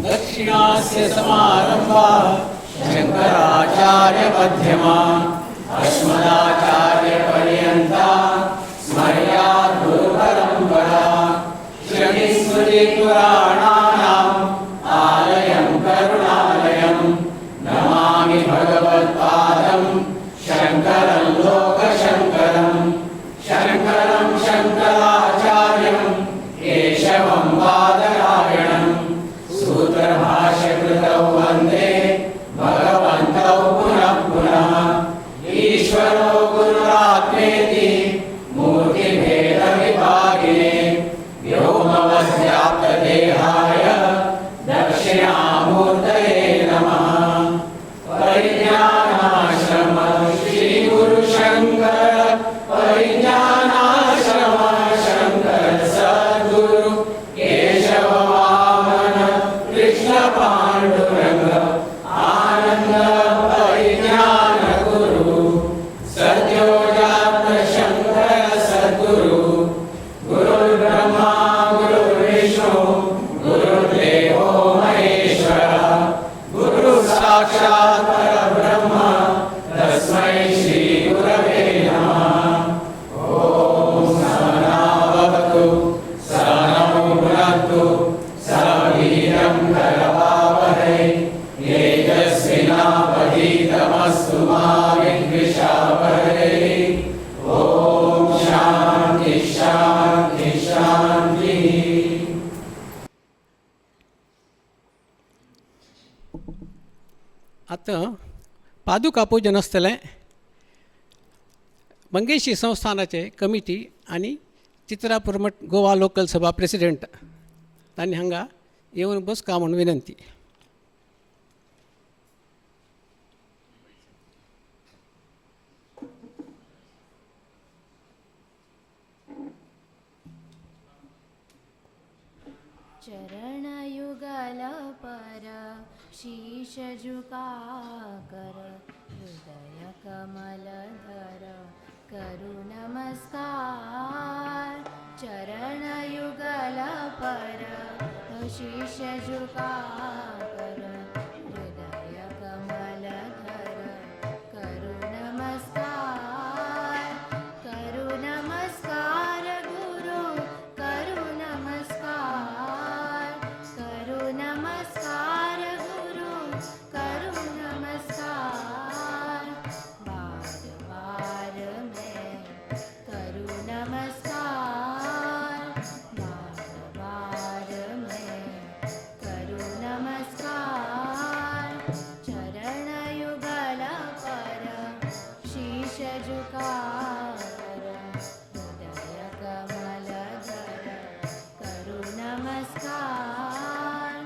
दक्षिणास्य समारंभा शंकराचार्य मध्यमा अस्मदाचार्य पर्यंता स्मर्यात् गुरु परंपरा श्रुति स्मृति पुराणानाम् आलयं करुणालयं नमामि भगवत्पादं शंकरं लोकशंकरं शंकरं शंकराचार्यं केशवं बादरायणं सूत्रभाष्यकृतौ वन्दे भगवन्तौ पुनः पुनः ईश्वरो गुरुरात्मेति मूर्तिभेदविभागिने व्योमवद्व्याप्तदेहाय दक्षिणामूर्तये नमः। परिज्ञानाश्रम श्रीगुरुशङ्कर परिज्ञानाश्रम शङ्कर सद्गुरु केशव वामन कृष्ण पाण्डुरंग आनंद परिज्ञान गुरु सद्योजात शंकर सद्गुरु गुरुर्ब्रह्मा गुरुर्विष्णु गुरुर्देवो महेश्वर गुरु साक्षात् परब्रह्म तस्मै श्री गुरवे नमः। ओम सहनावतु सहनौ भुनक्तु सह वीर्यं करवावहै तेजस्विनावधीतमस्तु मा विद्विषावहै। ओम शांति शांति शांति। आता पादुका पूजन आसतलें मंगेशी संस्थानाचे कमिटी आणि चित्रापुर मठ गोवा लोकल सभा प्रेसिडेंट तांणी हांगा येवन बसका म्हणून विनंती। चरण युगल पर शीश झुकाकर हृदय कमल धर करु नमस्कार। चरण युगल पर शीश झुकाकर हृदय कमल धर करु नमस्कार। करु नमस्कार गुरु करु नमस्कार। करु नमस्कार गुरु करु नमस्कार। बार बार मैं करु नमस्कार। बार बार मैं करु नमस्कार। चरण युगल पर शीश झुकाकर हृदय कमल धर करु नमस्कार।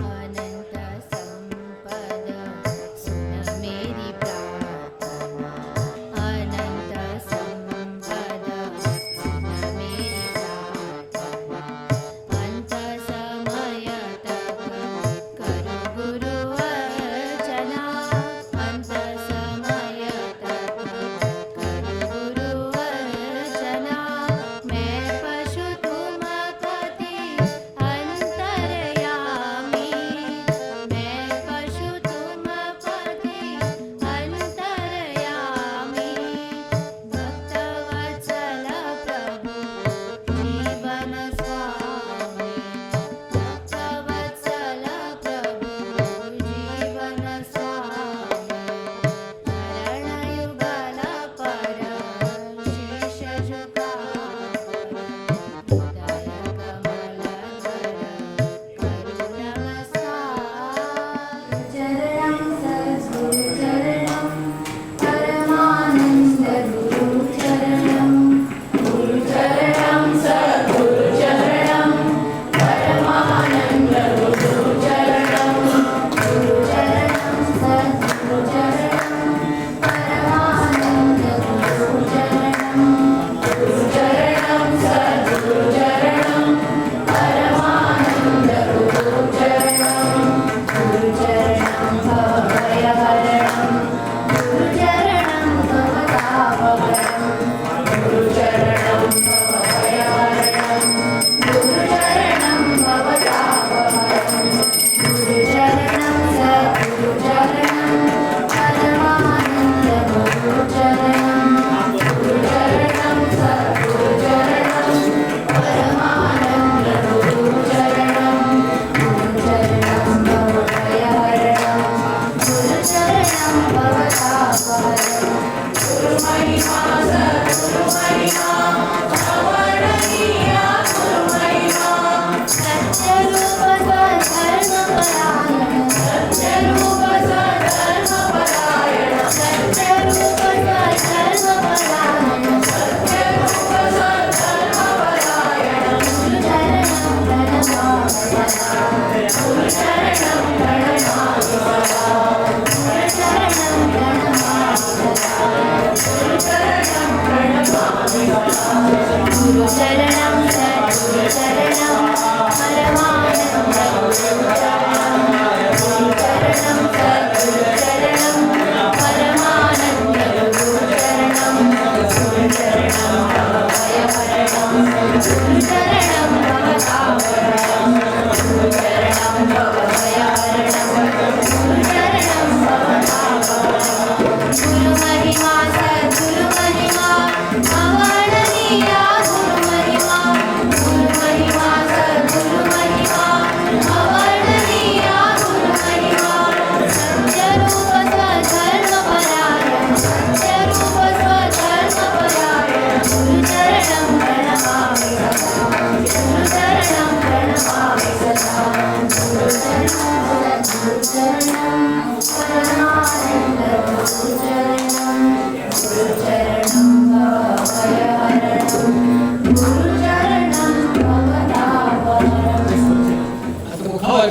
अनंत संपद सुन मेरी प्रार्थना।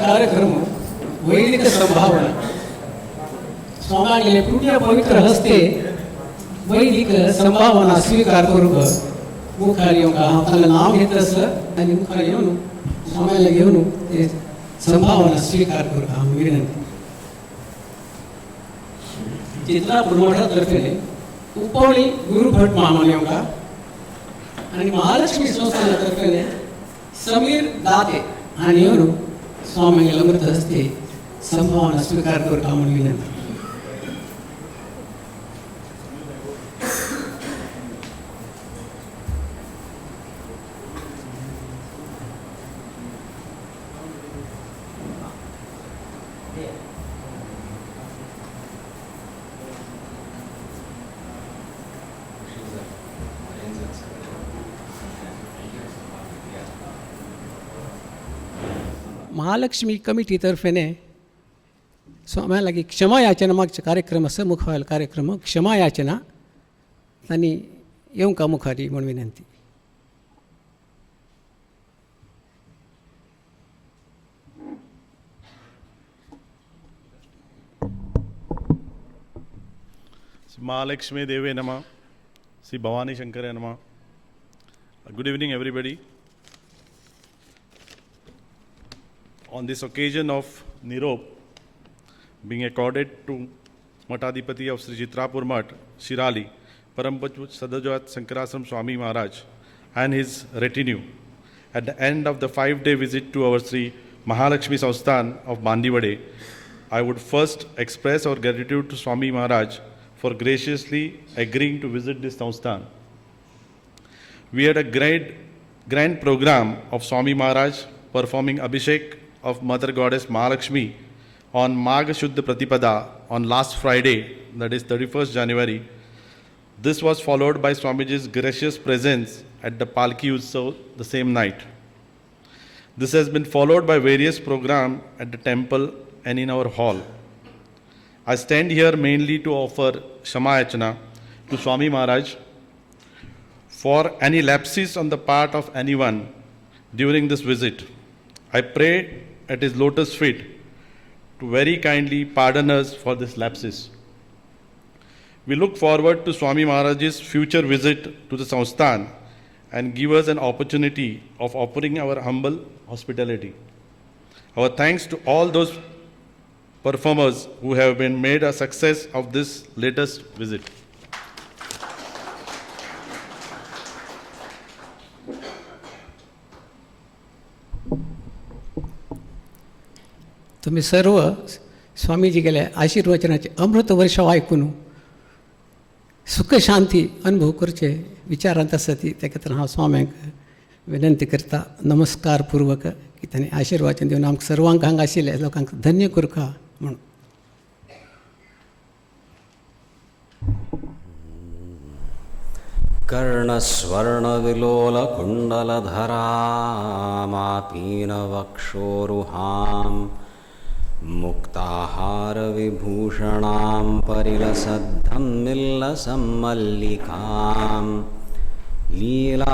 कार्यक्रम वैदिक संभावना स्वामांगले पुण्य पवित्र हस्ते वैदिक संभावना स्वीकार करू मुखार येऊन आपल्याला नाव घेत असं आणि मुखार येऊन स्वामीला घेऊन ते संभावना स्वीकार करू आम्ही विनंती चित्रापूर मठातर्फे उपवणी गुरुभट मामाने का आणि महालक्ष्मी संस्थानातर्फे समीर दाते आणि येऊन स्वामीला अमृत हस्ते संभावना स्वीकार करू आम्ही विनंती महालक्ष्मी कमिटीतर्फेने स्वाम्याला की क्षमायाचना मागचा कार्यक्रम असं मुख व्हायला कार्यक्रम क्षमायाचना आणि येऊन का मुखारी म्हणून विनंती Mahalakshmi Deve Nama, Sri Bhavani Shankara Nama. Good evening, everybody. On this occasion of Nirop being accorded to Matadipati of Sri Chitrapur Mat, Shirali, Parampachut Sadajat Sankarasam Swami Maharaj and his retinue, at the end of the 5-day visit to our Sri Mahalakshmi Sausthan of Bandivade, I would first express our gratitude to Swami Maharaj for graciously agreeing to visit this Sausthan. We had a grand program of Swami Maharaj performing Abhishek of Mother Goddess Mahalakshmi on Magha Shuddha Pratipada on last Friday, that is 31st January. This was followed by Swamiji's gracious presence at the Palki Utsav the same night. This has been followed by various programs at the temple and in our hall. I stand here mainly to offer Shamayachana to Swami Maharaj for any lapses on the part of anyone during this visit. I pray at his lotus feet to very kindly pardon us for this lapses. We look forward to Swami Maharaj's future visit to the Sausthan and give us an opportunity of offering our humble hospitality. Our thanks to all those performers who have been made a success of this latest visit. तुम्ही सर्व स्वामीजी गेल्या आशीर्वचनाचे अमृत वर्षाव ऐकून सुख शांती अनुभव करचे विचारांत असती त्या हा स्वाम्यांक विनंती करता नमस्कारपूर्वक की त्यांनी आशीर्वचन देऊन आमकां सर्वांक हांगा आशिल्ल्या लोकांक धन्य करूं का म्हणून कर्णस्वर्णविलोलकुण्डलधरामापीनवक्षोरुहां मुक्ताहारविभूषणां परिलसद्धम्मिल्लसम्मल्लिकां लीलालोलितलोचनां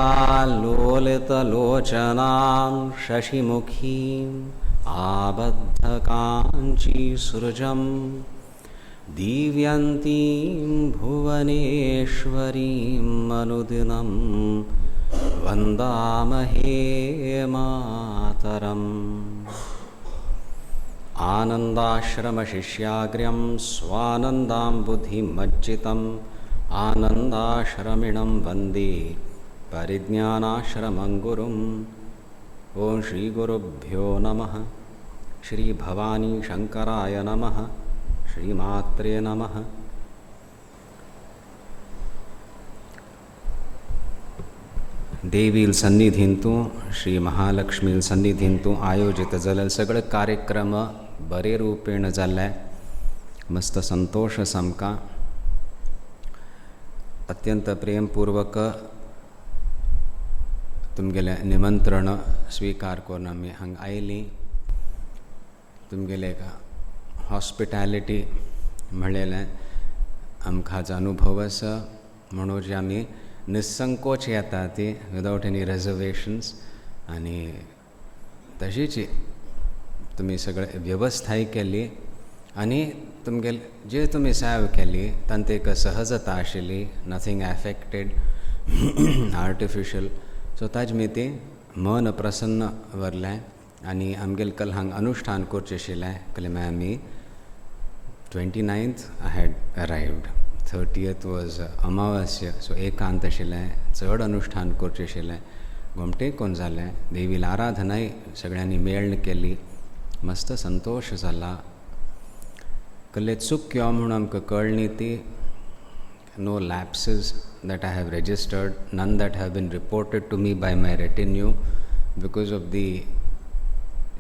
शशिमुखीम् आबद्धकाञ्चीसृजम् दिव्यन्तीं भुवनेश्वरीम् अनुदिनं वन्दामहे मातरम्। आनन्दाश्रमशिष्याग्र्यं स्वानन्दाम्बुधिमज्जितम् आनन्दाश्रमिणं वन्दे परिज्ञानाश्रमं गुरुम्। ॐ श्रीगुरुभ्यो नमः। श्रीभवानी शङ्कराय नमः। श्रीमात्रे नमः। देवील सन्निधींतू श्री महालक्ष्मील सन्निधींतू आयोजित जालेले सगळे कार्यक्रम बरे रूपेण जाल्ले, मस्त संतोष सामका। अत्यंत प्रेमपूर्वक तुमगेले निमंत्रण स्वीकार करून आमी हांगा आयलीं। तुमगेले हॉस्पिटॅलिटी म्हणलेलें आमकां हाजो अनुभव आसा, म्हणून जी आमी निसंकोच येता ती विदाउट एनी रिजर्वेशन्स, आनी तशीच तुमी सगळे वेवस्थाय केली आनी तुमगेले जे तुमी सेवा केली तांत एक सहजता आशिल्ली, नथींग एफेक्टेड आर्टिफिशियल। सो ताजे मिती मन प्रसन्न वरलें आनी आमगेले कल हांगा अनुश्ठान करचें आशिल्लें कले मागीर आमी 29th I had arrived, 30th was अमावास्य, सो एकांत आशिल्लें, चड अनुश्ठान करचें आशिल्लें, घोमटे कोन्न जालें। देवील आराधनाय सगळ्यांनी मेळ्न केली, मस्त संतोष जाला। कसले चुक्यो म्हणून आमकां कळ्ळी ती, no lapses that I have registered, none that have been reported to me by my retinue, because of the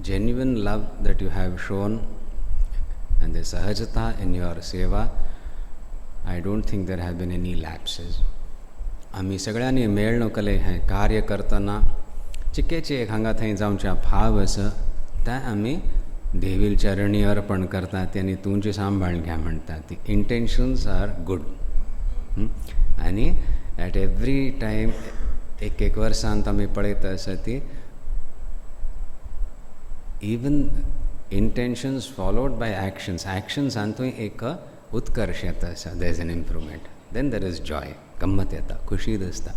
genuine love that you have shown and the sahajata in your seva. I don't think there have been any lapses. आमी सगळ्यांनी मेळ्ळो कले हें कार्य करतना चिकेचे एक हांगा थंय जावचे भाव आसा ते आमी देवील चरणी अर्पण करतात आनी तुमची सांबाळून घ्या म्हणटात। ती इंटेन्शन्स आर गूड आनी एट एवरी टायम एक वर्सांत आमी पळयता आसा ती even intentions followed by actions, actionसांतूय एक उत्कर्श येता आसा, there is an improvement, then there is joy, गम्मत येता, खुशी दिसता।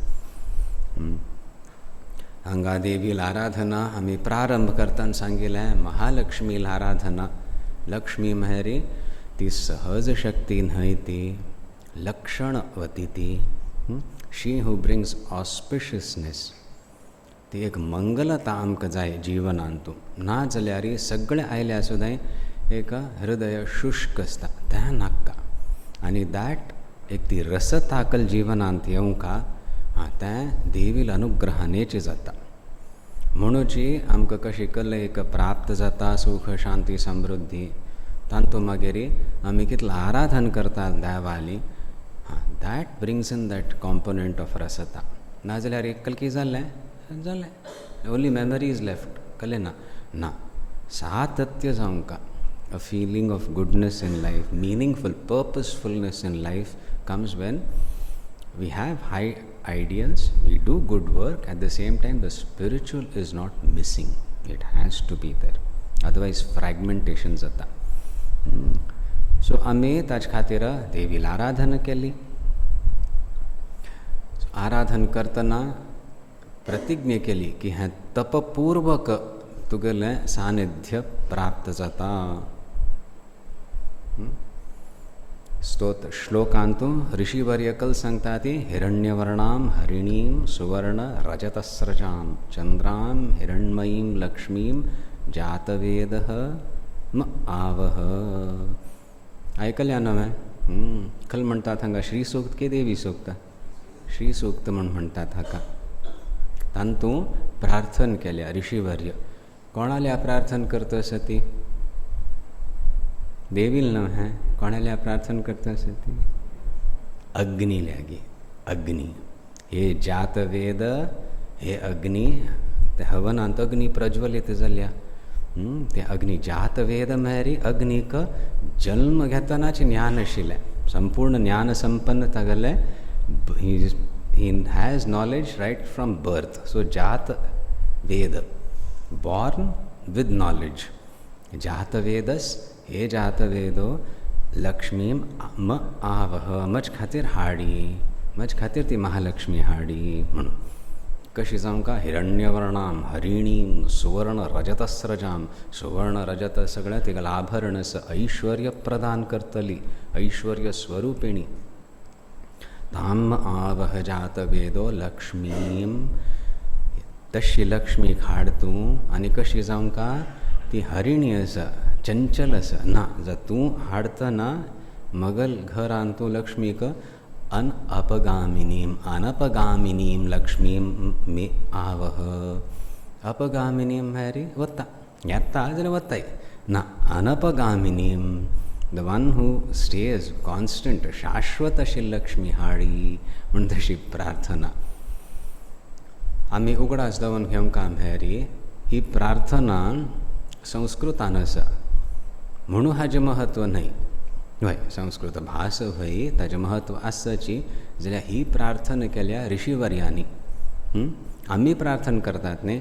हांगा देवील आराधना आमी प्रारंभ करतना सांगिल्लें महालक्ष्मील आराधना। लक्ष्मी म्हळ्यार ती सहज शक्ती न्हय, ती लक्षणवती ती, शी हू ब्रिंग्स ऑस्पिशियसनेस। ती एक मंगलता आमकां जाय जिवनांतू, ना जाल्यार सगळें आयल्या सुद्दां एक हृदय शुष्क आसता, तें नाका। आनी दॅट एक ती रसताकल जिवनांत येवंका तें देवील अनुग्रहानेच जाता। म्हणूची आमकां कशी कल्ले एक प्राप्त जाता सुख शांती समृद्धी, तांतू मागीर आमी कितलें आराधन करता Devali, that brings in that component of रसता। नाजाल्यार एक कलकी जालें ओनली मेमरीज लेफ्ट, कले ना सातत्य जावंका। A feeling of goodness in life, meaningful, purposefulness in life comes when we have high ideals, we do good work, at the same time the spiritual is not missing, it has to be there, otherwise fragmentation jata. So आमी ताज खातीर देवील आराधना केली। आराधन करतना प्रतिज्ञा केली की हें तपपूर्वक तुगेलें सानिध्य प्राप्त जाता। स्तोत्र श्लोकांतू ऋषिवर्यकल सांगता ती हिरण्यवर्णां हरिणीं सुवर्ण रजतस्रजां चंद्रां हिरण्मयीं लक्ष्मीं जातवेदः म आवह। आयकल्या नवें? खल म्हणटात हांगा श्री सूक्त की देवी सूक्त? श्री सूक्त म्हूण म्हणटात हाका। तांतू प्रार्थना केल्या ऋषिवर्य, कोणाल्या प्रार्थना करता आसा ती? देवील न्हय, हें कोणाल्या प्रार्थना करता आसा ती? अग्नी लागी, अग्नी हे जातवेद, हे अग्नी, ते हवनांत अग्नी प्रज्वलित जाल्या. ते अग्नी जातवेद म्हळ्यार अग्नीक जन्म घेतनाच ज्ञान आशिल्लें, संपूर्ण ज्ञान संपन्न जाले. he has knowledge right from birth. So jat ved, born with knowledge. Jata vedas, he jata vedo लक्ष्मीम म आवह, मज खातीर हाडी, मज खातीर ती महालक्ष्मी हाडी म्हणून. कशी जावं का हिरण्यवर्णाम हरिणीम सुवर्ण रजतस्रजाम, सुवर्ण रजत सगळ्या तिका आभरण ऐश्वर्य प्रदान करतली, ऐश्वर्य स्वरूपिणी. ताम आवह जात वेदो लक्ष्मीम, तशी लक्ष्मी हाड तूं. आनी कशी जावं का ती हरिणी आसा, चंचल आसा ना, जर तूं हाडतना मगल घर आन तूं लक्ष्मीक अपगामिनीम, अनपगामिनीम लक्ष्मीम मे आवह. अपगामिनीम म्हळ्यार वता, येता जाल्यार वताय ना, अनपगामिनीम, the one who stays constant, शाश्वत अशी लक्ष्मी हाडी म्हूण तशी प्रार्थना. आमी उगडास दवन घेवंक काम म्हळ्यार ही प्रार्थना संस्कृतान आसा म्हणून हाजें महत्व न्हय. हय, संस्कृत भास हय, ताजें महत्व आसची. जाल्यार ही प्रार्थना केल्या ऋषीवर्यांनी. आमी प्रार्थना करतात न्ही,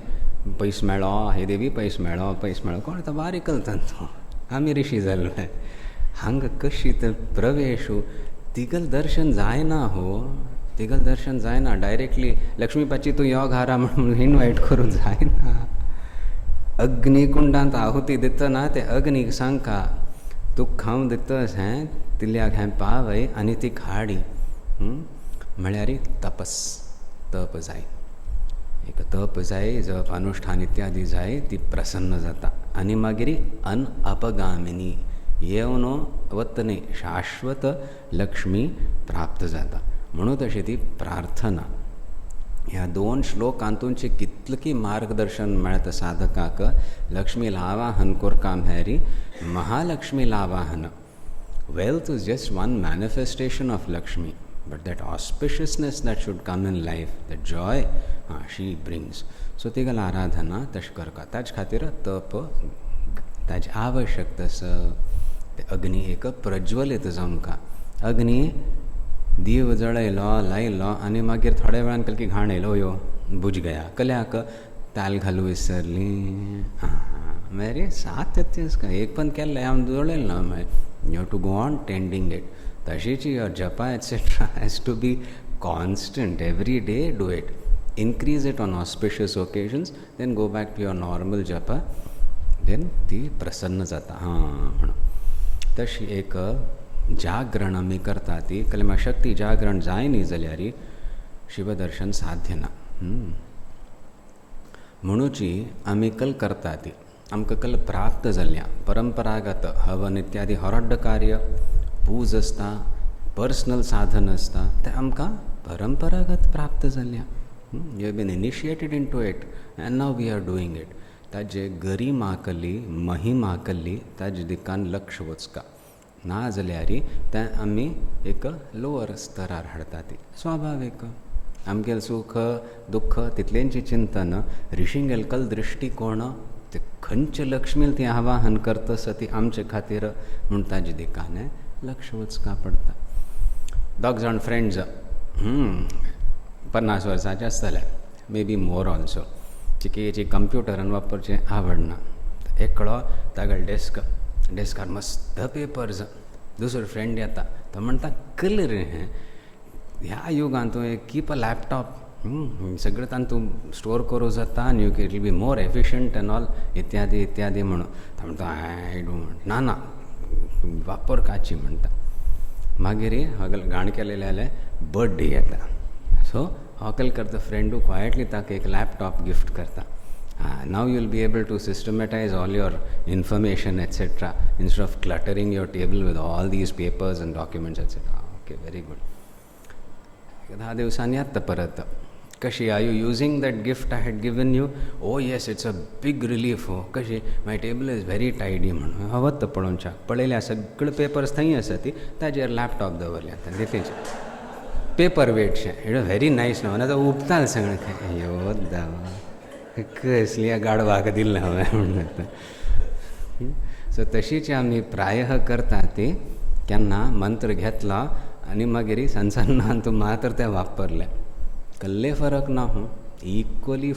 पयस मेळ्ळो, हे देवी पयस मेळ्ळो, पयस मेळ्ळो, कोण आतां बारीक करतात तो, आमी ऋषी जाल्ले. हांगा कशी तर प्रवेशू तिगल दर्शन जायना. हो, तिगल दर्शन जायना. डायरेक्टली लक्ष्मीपाची तूं यो घारा म्हणून इनवायट करूं जायना. अग्निकुंडांत आहुती दितना ते अग्नीक सांगता तूं खावं दितस हें तिल्याक हें पावय आनी ती हाडी. म्हळ्यार तपस, तप जाय, एक तप जाय, जप अनुष्ठान इत्यादी जाय, ती प्रसन्न जाता. आनी मागीर अपगामिनी, येवन वतनी शाश्वत लक्ष्मी प्राप्त जाता. म्हणून तशी ती प्रार्थना. ह्या 2 श्लोकांतूंचे कितलकी मार्गदर्शन मेळता साधकाक. लक्ष्मीला आवाहन करता म्हळ्यार महालक्ष्मीला आवाहन. Wealth is just one manifestation of Lakshmi, but that auspiciousness that should come in life, that joy she brings. So तिगल आराधना तशें करता. ताजे खातीर तप ताजें आवश्यक तसं. ते अग्नी एक प्रज्वलीत जमका. अग्नी दीव जळयलो, लायलो आनी मागीर थोड्या वेळान केलें की घाण येयलो, यो बुज गया. कल्याक ताल घालूं विसरली. मेरे सात तेच का एक पण केल्लें हांव जळयलें ना. मागीर you have to go on tending it. तशीच your japa etcetera has to be constant. Every day do it. Increase it on auspicious occasions, then go back to your normal japa, then ती प्रसन्न जाता. म्हणून तशी एक जागरण आमी करता ती कलमा शक्ती जागरण जाय न्ही जाल्यार शिवदर्शन साध्य ना. म्हणूची आमी कल करता ती आमकां कल प्राप्त जाल्ल्या. परंपरागत हवन इत्यादी हरड्ड कार्य, पूज आसता, पर्सनल साधन आसता, ते आमकां परंपरागत प्राप्त जाल्ल्या. You have been initiated into it and now we are doing it. ताजे गरिमाकली, महिमाकली ताजे दिकान लक्ष वचका ना जाल्यार तें आमी एक लोअर स्तरार हाडटा. ती स्वाभावीक. आमगेल सुख दुख्ख तितलेंची चिंतन, ऋषींगेल कल दृश्टिकोण, ते खंयचे लक्ष्मील ती आवाहन करतस ती आमचे खातीर म्हूण ताजे दिकान लक्ष वचका पडटा. 2 जाण फ्रेंड्स 50 वर्सांचे आसतले, मे बी मोर ऑल्सो. चिकेची कंप्युटरान वापरचें आवडना. एकलो तागेल डेस्कार मस्त पेपर्स. दुसरो फ्रेंड येता, तो म्हणटा कल रे हें ह्या युगांत तूं कीप अ लॅपटॉप, सगळें तातूंत तूं स्टोर करूं जाता आनी you it will be more efficient and all इत्यादी इत्यादी म्हणून. तो म्हणटा आय डोंट, ना तूं वापर काची म्हणटा. मागीर हगल घाण केलेले जाल्यार बर्थडे येता. सो हॉकल करता फ्रेंडू क्वायटली ताका एक लॅपटॉप गिफ्ट करता. Now you will be able to systematize all your information etc. instead of cluttering your table with all these papers and documents etc. Okay, very good. 10 दिवसांनी आता परत कशी are you using that gift I had given you? Oh yes, it's a big relief. हो कशी my table is very tidy म्हणून हवत पळोवनच्या पळयल्या सगळे papers थंय आसा ती ताजेर लॅपटॉप दवरल्या दितेचे. पेपर वेट छे एडो वेरी नाइस नो મને તો ઉપતા સગણ યો દાવા कसली गाडवा दिल हांवें सो तशीच आमी प्रायः करता ती केन्ना मंत्र घेतला आनी मागीर सनसन्नान तूं मात्र तें वापरलें कसले फरक ना equally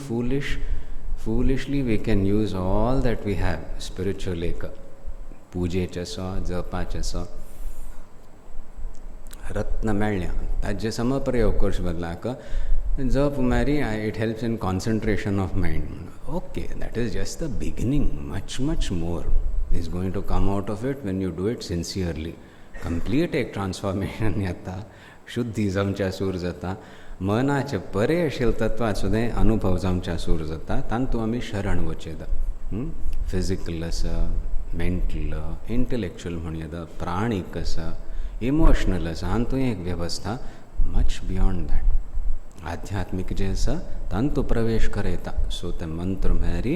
foolishly we can use all that we have spiritual एक पुजेचें सो जपाचें सो रत्न मेळ्ळ्या ताजे समप्रयोग करचे बदलाक जप मारी it helps in concentration of mind okay that is just the beginning much more is going to come out of it when you do it sincerely complete एक ट्रान्सफॉर्मेशन येता शुद्धी जावच्या सूर जाता मनाचे बरे आशिल्ले तत्वां सुद्दां अनुभव जावच्या सूर जाता तातूंत आमी शरण वचेता फिजिकल आसा मेंटल इंटेलेक्चुअल म्हणूं प्राणीक आसा इमोशनल आसा हातूंत एक वेवस्था मच बियॉन्ड दॅट आध्यात्मिक जे आसा तातूंत प्रवेश करयता सो ते मंत्र म्हळ्यार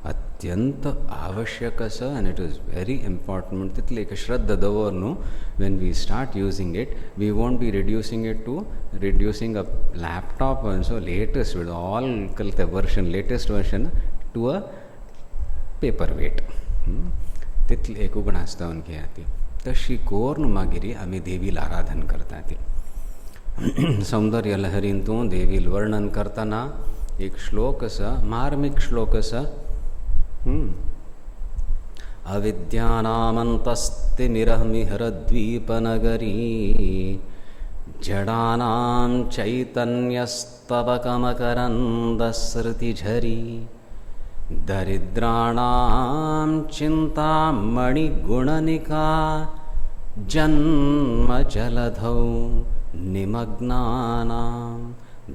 अत्यंत आवश्यक आसा आनी इट इज वेरी इम्पॉर्टंट म्हण तितली एक श्रद्धा दवर न्हू when we start using it we won't be reducing it to reducing a laptop so latest with all कल version latest version to a paper weight तितली एक उगड आसता घेया ती तशी कोरून मागीर आमी देवीला आराधन करता ती सौंदर्य लहरींतू देवील वर्णन करतना एक श्लोक आसा मार्मिक श्लोक आसा अविद्यानामन्तस्तिमिरमिहरद्वीपनगरी जडानां चैतन्यस्तबकमकरन्दस्रुतिझरी दरिद्राणां चिन्तामणिगुणनिका जन्मजलधौ निमग्नानां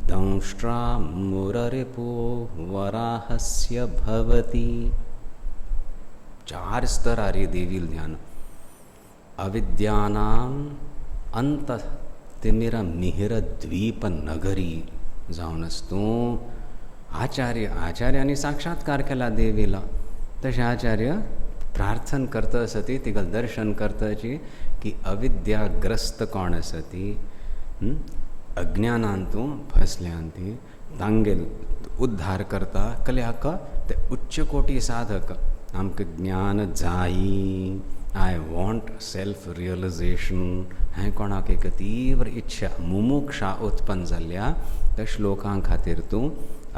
दंष्ट्रामुररिपो वराहस्य भवति 4 स्तर आरे देवील ध्यान अविद्यानाम अंतःतिमिरमिहिरद्वीपनगरी जावन आसतू आचार्यांनी साक्षात्कार केला देवीला तशें आचार्य प्रार्थन करता सती तिका दर्शन करताची की अविद्याग्रस्त कोण आसा ती अज्ञानांतू फसल्यान ती तांगेल उद्धार करता कल्याक ते उच्च कोटी साधक आमकां ज्ञान जायी आय वॉन्ट सेल्फ रियलायजेशन हें कोणाक एक तीव्र इच्छा मुमुक्षा उत्पन्न जाल्ल्या त्या श्लोकां खातीर तूं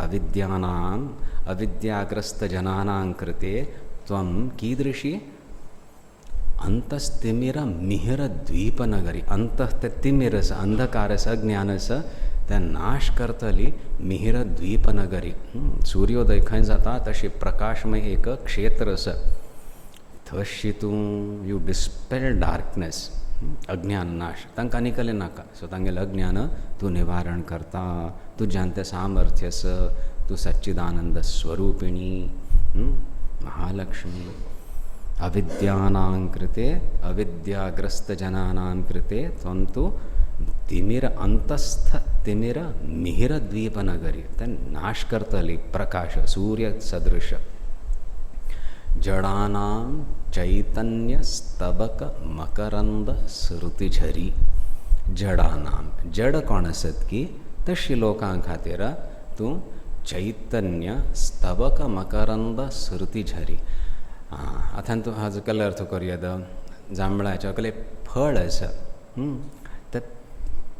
अविद्यानाम् अविद्याग्रस्तजनानां कृते त्वं कीदृशी अंतस्तिमिरमिहिरद्वीपनगरी अंतः ते तिमिर आसा अंधकार आसा अज्ञान आसा ते नाश करतली मिहिरद्वीपनगरी सूर्योदय खंय जाता तशी प्रकाशमय एक क्षेत्र आसा थंयशी तूं यू डिस्पेल डार्कनेस अज्ञान नाश तांकां आनीकले नाका सो तांगेलें अज्ञान तूं निवारण करता तुज्यान तें सामर्थ्य आसा तूं सच्चिदानंद स्वरूपिणी महालक्ष्मी अविद्यानां कृते अविद्याग्रस्तजनानां कृते त्वं तु तिमिर अंतस्थ तिमिर मिहिरद्वीपनगरी तें नाश करतली प्रकाश सूर्य सदृश जडानां चैतन्य स्तबक मकरंद श्रुतिझरी जडानां जड कोण आसत की तशी लोकां खातीर तूं चैतन्य स्तबक मकरंद श्रुतिझरी आतां तूं हाजो कसलो अर्थ करूया जांबळाचें कसलें फळ आसा तें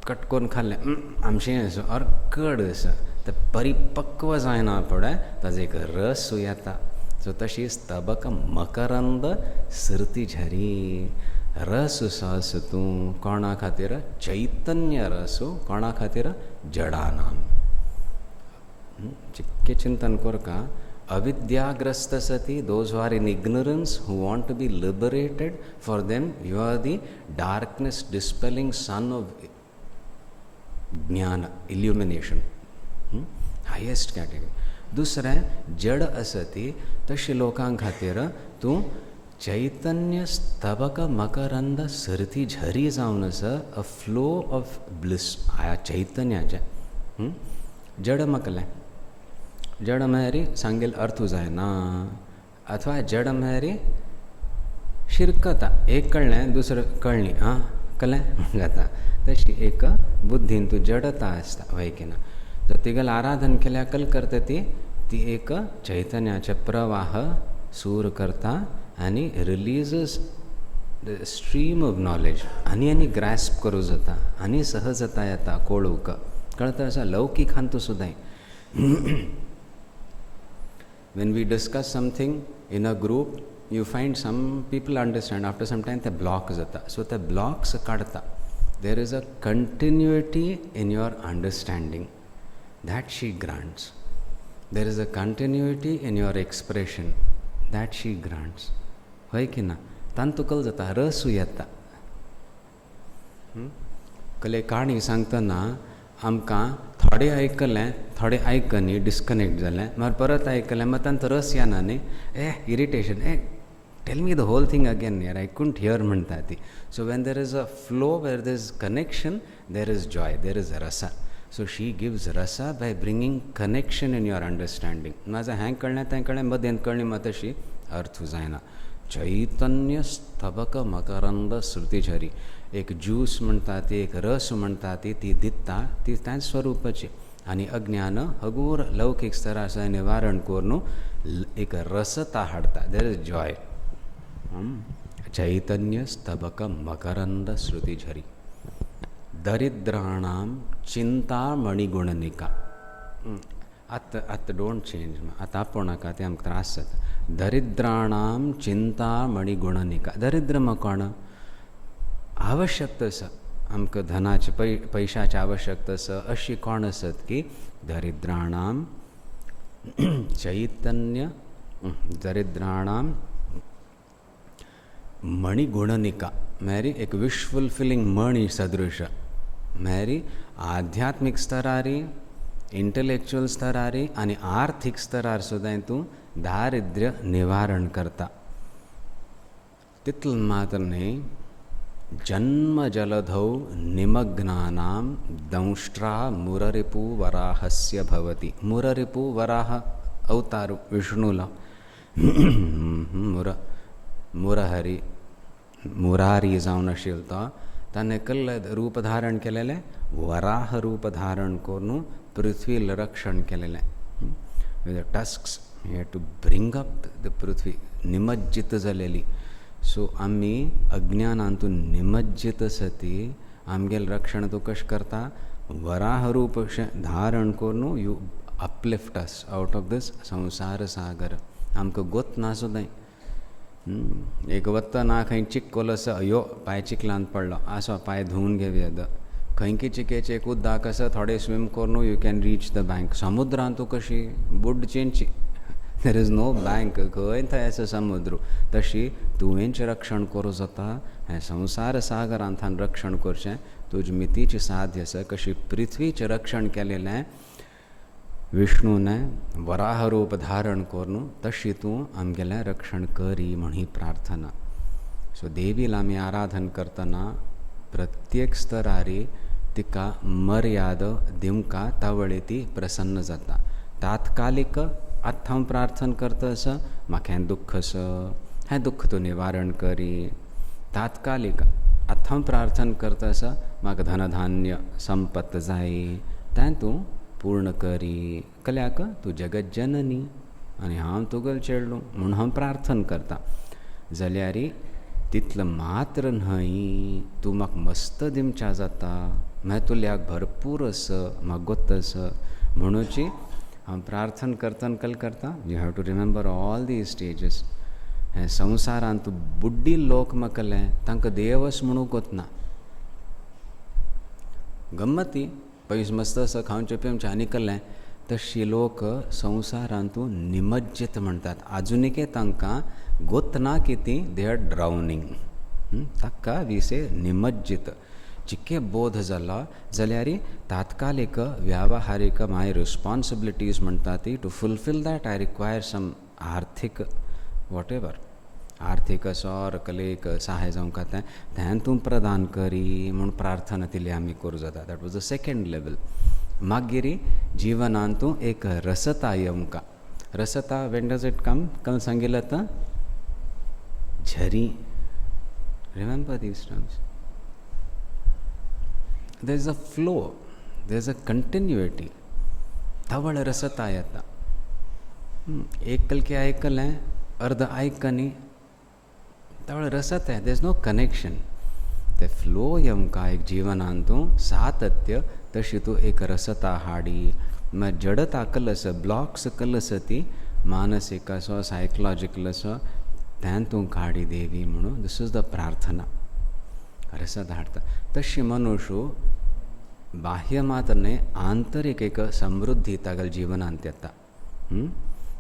कट करून खाल्लें आमचें आसा और कड आसा तें परिपक्व जायना पळय ताजो एक रस येता सो तशी स्तबक मकरंद श्रुतिझरी रस आसा तूं कोणा खातीर चैतन्य रस कोणा खातीर जडानां जितके चिंतन करका अविद्याग्रस्त सती those who are in ignorance who want to be liberated for them you are the darkness dispelling sun of gyan illumination highest category दुसरें जड आसा ती तशी लोकां खातीर तूं चैतन्य स्तबक मकरंद श्रुतिझरी जावन आसा अ फ्लो ऑफ ब्लिस ह्या चैतन्याचें जड म्हटलें जड म्हळ्यार सांगेल अर्थ जायना अथवा जड म्हळ्यार शिरकता एक कळ्ळें दुसरें कळ्ळें कळ्ळें जाता. तशी एक बुद्धीन तूं जडता आसता वय की ना. जर तिगेलें आराधन केल्या कल करता ती एक चैतन्याचे प्रवाह सूर करता आनी religious the stream of knowledge आनी ग्रॅस्प करूं जाता आनी सहजता येता कळूंक कळता. असा लौकीक हांतू सुद्दां when we discuss something in a group, you find some people understand, after some time the block jata. So the blocks kadta. There is a continuity in your understanding that she grants. There is a continuity in your expression that she grants. होय की ना. तांतुकल जाता रस येता. कले काणी सांगतना आमकां थोडे आयकलें थोडे आयकनी डिस्कनेक्ट जालें मागीर परत आयकलें मागीर तांचो रस येना न्ही. Irritation tell me the whole thing again यार आय कुडंट हियर म्हणटा ती. So when there is a flow where there is connection there is joy there is rasa. So she gives rasa by bringing connection in your understanding. माझं हें कळ्ळें तें कळ्ळें मदें कळ्ळें मात तशी अर्थ जायना. चैतन्य स्तबक मकरंद श्रुतिझरी. एक ज्यूस म्हणटा ती एक रस म्हणटा ती दिता ती त्याच स्वरूपाची आनी अज्ञान हगूर लौकीक स्तराचें निवारण करून एक रसता हाडटा. There is joy. चैतन्य स्तबक मकरंद श्रुतिझरी. दरिद्राणां चिंतामणिगुणनिका. आत डोंट चेंज आतां आपोवनाका ते आमकां त्रास जाता. दरिद्राणां चिंतामणिगुणनिका. दरिद्र मग कोण आवश्यकता आसा आमकां धनाची पैशाची आवश्यकता आसा अशी कोण आसत की दरिद्राणां चैतन्य दरिद्राणां मणिगुणनिका. मेरी एक विश फुलफिलिंग मणी सदृश मेरी आध्यात्मिक स्तरारी इंटलेक्चुअल स्तरारी आनी आर्थीक स्तरार सुद्दां तूं दारिद्र्य निवारण करता. तितल मात्र न्ही. जन्म जलधौ निमग्नानां दंष्ट्रा मुररिपु वराहस्य भवति. मुररिपु वराह अवतारू विष्णूला. मुरहरी मुरारी जावन आशिल्लो तो ताणें कसलें रूप धारण केलेलें वराह रूप धारण करून पृथ्वील रक्षण केलेलें. With the tusks he had to bring up the Prithvi निमज्जित जालेली. सो आमी अज्ञानांतून निमज्जित सती आमगेल रक्षण तूं कशें करता वराह रूप धारण करून you uplift us out of this samsara sagar. आमकां गोत ना सुद्दां. एक वत्ता ना खंय चिक्कोल आसा अयो पांय चिकलांत पडलो आसो पांय धुवन घेवया. खंयकी चिकेचे एक उदक आसा थोडे स्विम करून you can reach the bank. समुद्रांत तूं कशी बुडचेंची. देर इज नो बँक खंय थंय आसा समुद्र. तशी तुवेंचें रक्षण करूं जाता. हें संसार सागरांतल्यान रक्षण करचें तुजे मितीचें साध्य आसा. कशी पृथ्वीचें रक्षण केलेलें विष्णून वराह रूप धारण करून तशी तूं आमगेलें रक्षण करी म्हण ही प्रार्थना. सो देवीला आमी आराधन करतना प्रत्येक स्तरारी तिका मर्याद दिवंका तावळी ती प्रसन्न जाता. तात्कालिक आतां हांव प्रार्थना करता आसा म्हाका हें दुख्ख आसा हें दुख्ख तूं निवारण करी. तात्कालिक आतां हांव प्रार्थना करता आसा म्हाका धनधान्य संपत्त जाय तें तूं पूर्ण करी. कल्याक तूं जगत जननी आनी हांव तुगेल चेडूं म्हूण हांव प्रार्थना करता. जाल्यार तितलें मात्र न्हय तूं म्हाका मस्त दिवच्या जाता. मागीर तुल्याक भरपूर आसा म्हाका गोत्त आसा म्हणूची हांव प्रार्थना करतना कल करता. You have to remember all these stages. हें संवसारांत तूं बुड्डी लोक म्हाकलें तांकां देवस म्हणूंक वतना गम्मती पयस मस्त आसा खावचें पिवचें आनी कल्लें. तशी लोक संवसारांत तूं निमज्जित म्हणटात. आजुनिके तांकां गोत ना की ती दे आर ड्रावनींग. ताका विसे निमज्जित जितके बोध जाला जाल्यार तात्कालिक व्यावहारिक माय रिस्पॉन्सिबिलिटीज म्हणटा ती to fulfil that I require some आर्थीक वॉट एवर आर्थीक सौर कलेक सहाय जावंक तें तूं प्रदान करी म्हूण प्रार्थना तिली आमी करूं जाता. That was the second level. मागीर जिवनांत तूं एक रसता येवंका. रसता वेन डज इट कम कल सांगिल्लें आतां झरी. Remember these terms. There is a flow, there is a continuity. तवळ रसता येता. एकल के आयकलें अर्द आयकनी तवळ रसत आहे. There is no connection. ते फ्लो यमका एक जीवनान तूं सातत्य तशी तूं एक रसता हाडी. मग जडता कलस ब्लॉक्स कलस ती मानसिक असो सायकोलॉजिकल असो त्यान तूं काडी देवी म्हणून दिस इज द प्रार्थना. रसत हाडता तशी मनुष्य बाह्य मात्र न्ही आंतरीक एक समृद्धी तागल जिवनांत येता.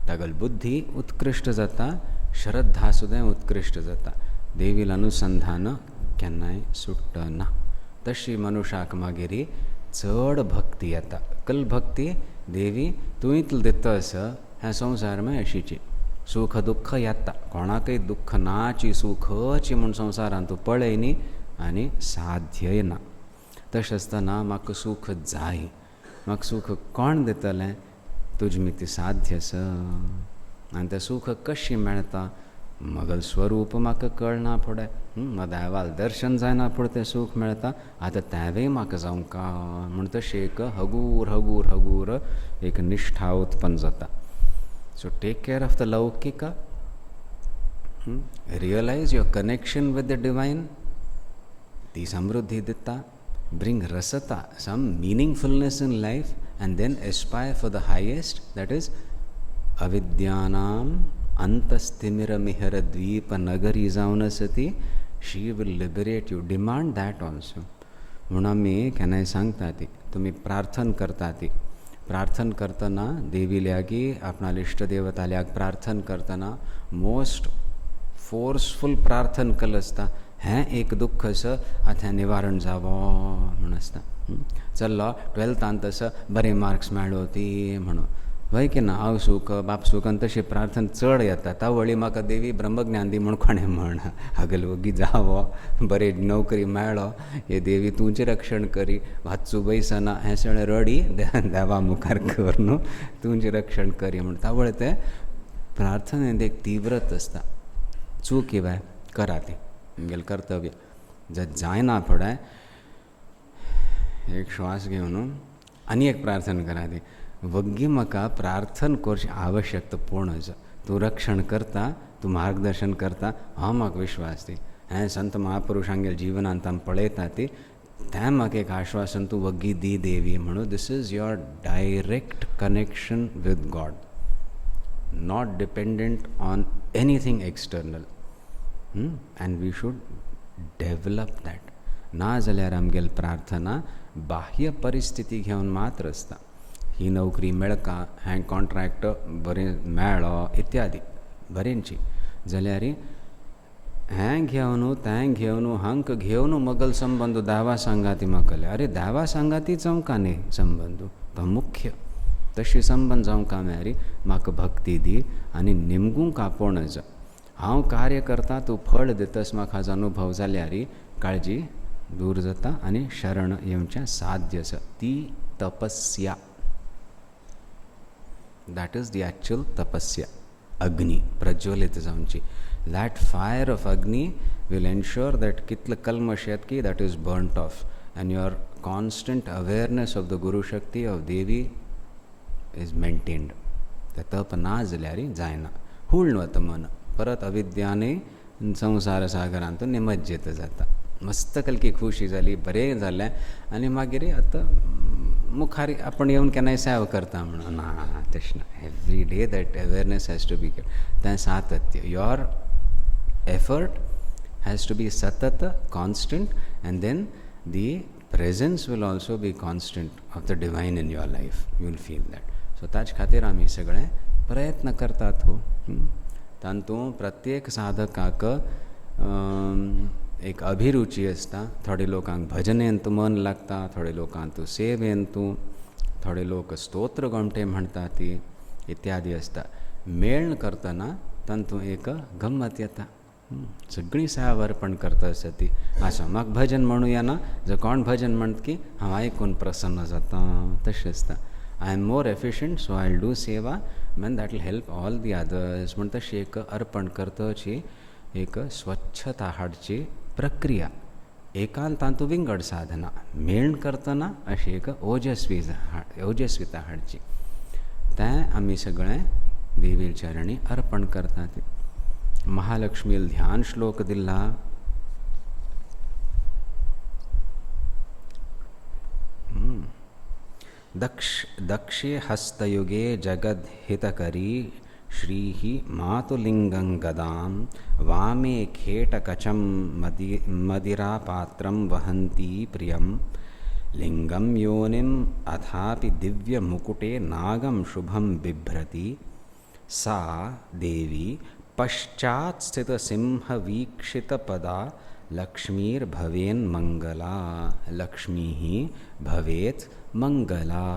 तागल बुद्धी उत्कृश्ट जाता, श्रद्धा सुद्दां उत्कृश्ट जाता. देवील अनुसंधान केन्नाय सुट्टना. तशी मनशाक मागीर चड भक्ती येता. कल भक्ती देवी तूं इतलें दितास ह्या संवसार अशीची. सुख दुःख येता, कोणाकय दुःख नाची सुखची म्हूण संवसारांत तूं पळय न्ही आनी साध्यय ना. तशें आसतना म्हाका सूख जाय. म्हाका सूख कोण दितलें? तुज मिती साध्य आसा. आनी तें सूख कशी मेळटा? मगल स्वरूप म्हाका कळना फुडें. देवाल दर्शन जायना फुडें तें सूख मेळटा. आतां तेंवूय म्हाका जावंका म्हूण तशें एक हगूर हगूर हगूर एक निश्ठा उत्पन्न जाता. So take care of the लौकिका. Realise your connection with the divine. ती समृद्धी दिता. Bring rasata, some meaningfulness in life, and then aspire for the highest, that is avidyanam antastimira dvipa nagari jaunasati. She will liberate you. Demand that also. म्हणून आमी केन्नाय सांगता ती तुमी प्रार्थना करता ती प्रार्थना करतना देवील्यागी आपणाल इश्ट देवताल्याक प्रार्थना करतना मोस्ट फोर्सफुल प्रार्थना केलं आसता. हें एक दुःख आसा आतां निवारण जावं म्हूण आसता. चल्लो 12थांत आसा बरे मार्क्स मेळ्ळो ती म्हणून वय की ना हांव सूख बाप सूख आनी तशी प्रार्थना चड येता. ता वळी म्हाका देवी ब्रह्मज्ञान दी म्हूण कोणें म्हण हागल वगी जावो बरे नोकरी मेळ्ळो हे देवी तुजें रक्षण करी वाचू बयसना हें सगळें रडी देवा मुखार कर न्हू तुजें रक्षण करी म्हूण. ता वळ तें प्रार्थनेंत एक तीव्रत आसता. चूक बाय करा ती म्हगेलें कर्तव्य. जर जायना फुडें एक श्वास घेवन आनी एक प्रार्थना करा ती वग्गी म्हाका प्रार्थना करची आवश्यकता पूर्ण आसा. तूं रक्षण करता, तूं मार्गदर्शन करता, हांव म्हाका विश्वास दी. हें संत महापुरुशांगेल्या जिवनांत आमी पळयता ती तें म्हाका एक आश्वासन तूं वग्गी दी देवी म्हणून. This is your direct connection with God, not dependent on anything external. And we should develop that. ना जाल्यार आमगेली प्रार्थना बाह्य परिस्थिती घेवन मात्र आसता. ही नोकरी मेळका, हें कॉन्ट्रॅक्ट बरें मेळ्ळो इत्यादी बरेंची जाल्यार हें घेवन तें घेवन हांक घेवन मगल संबंद देवा सांगाती म्हाका. अरे देवा सांगाती जावंका न्ही संबंद तो मुख्य. तशी संबंद जावंका मेळ्ळी म्हाका भक्ती दी आनी निमगूंक आपोण जा. हांव कार्य करता तूं फळ दितस म्हाका हाजो अनुभव जाल्यार काळजी दूर जाता आनी शरण येवचें साध्य आसा. ती तपस्या. That is the actual tapasya. Agni, प्रज्वलित जावची. That fire of Agni will ensure that kitla kalmash yatki that is burnt off and your constant awareness of the Guru Shakti of Devi is maintained. ते तप ना जाल्यार जायना. हुळण वता मन परत अविद्याने संसार सागरांत निमज्जित जाता. मस्त कलकी खुशी जाली बरें जालें आनी मागीर आतां मुखार आपण येवन केन्नाय सेवा करता म्हणून ना तशें ना. Every day that awareness has to be तें सातत्य. Your effort has to be सतत constant and then the presence will also be constant of the divine in your life. You will feel that. So ताचे खातीर आमी सगळे प्रयत्न करतात. हो तातूंत प्रत्येक साधकाक एक अभिरुची आसता. थोडे लोकांक भजनेंत मन लागता, थोडे लोकांक सेवेंत, थोडे लोक स्तोत्र घोमटे म्हणटा ती इत्यादी आसता. मेळण करतना तातूंत एक गंमत येता. सगळीं सेवा अर्पण करता आसता ती आसा म्हाका भजन म्हणू येना जर कोण भजन म्हणटा की हांव आयकून प्रसन्न जाता तशें आसता. I am more efficient so I will do seva man that will help all the others म्हण तशी एक अर्पण करताची एक स्वच्छता हाडची प्रक्रिया एकांतांतू विंगड साधना मेळ करतना अशी एक ओजस्विता हाडची. तें आमी सगळें देवी चरणी अर्पण करतात. महालक्ष्मील ध्यान श्लोक दिला. दक्षे हस्तयुगे जगद्हितकरी श्रीः मातुलिंगं गदां वामे खेटकचं मदिरापात्रं वहन्ती प्रियं लिंगं योनिम् अथापि दिव्यमुकुटे नागं शुभं बिभ्रति. सा देवी पश्चात्स्थितसिंहवीक्षितपदा लक्ष्मीर्भवेन्मङ्गला. लक्ष्मीः भवेत् मंगला.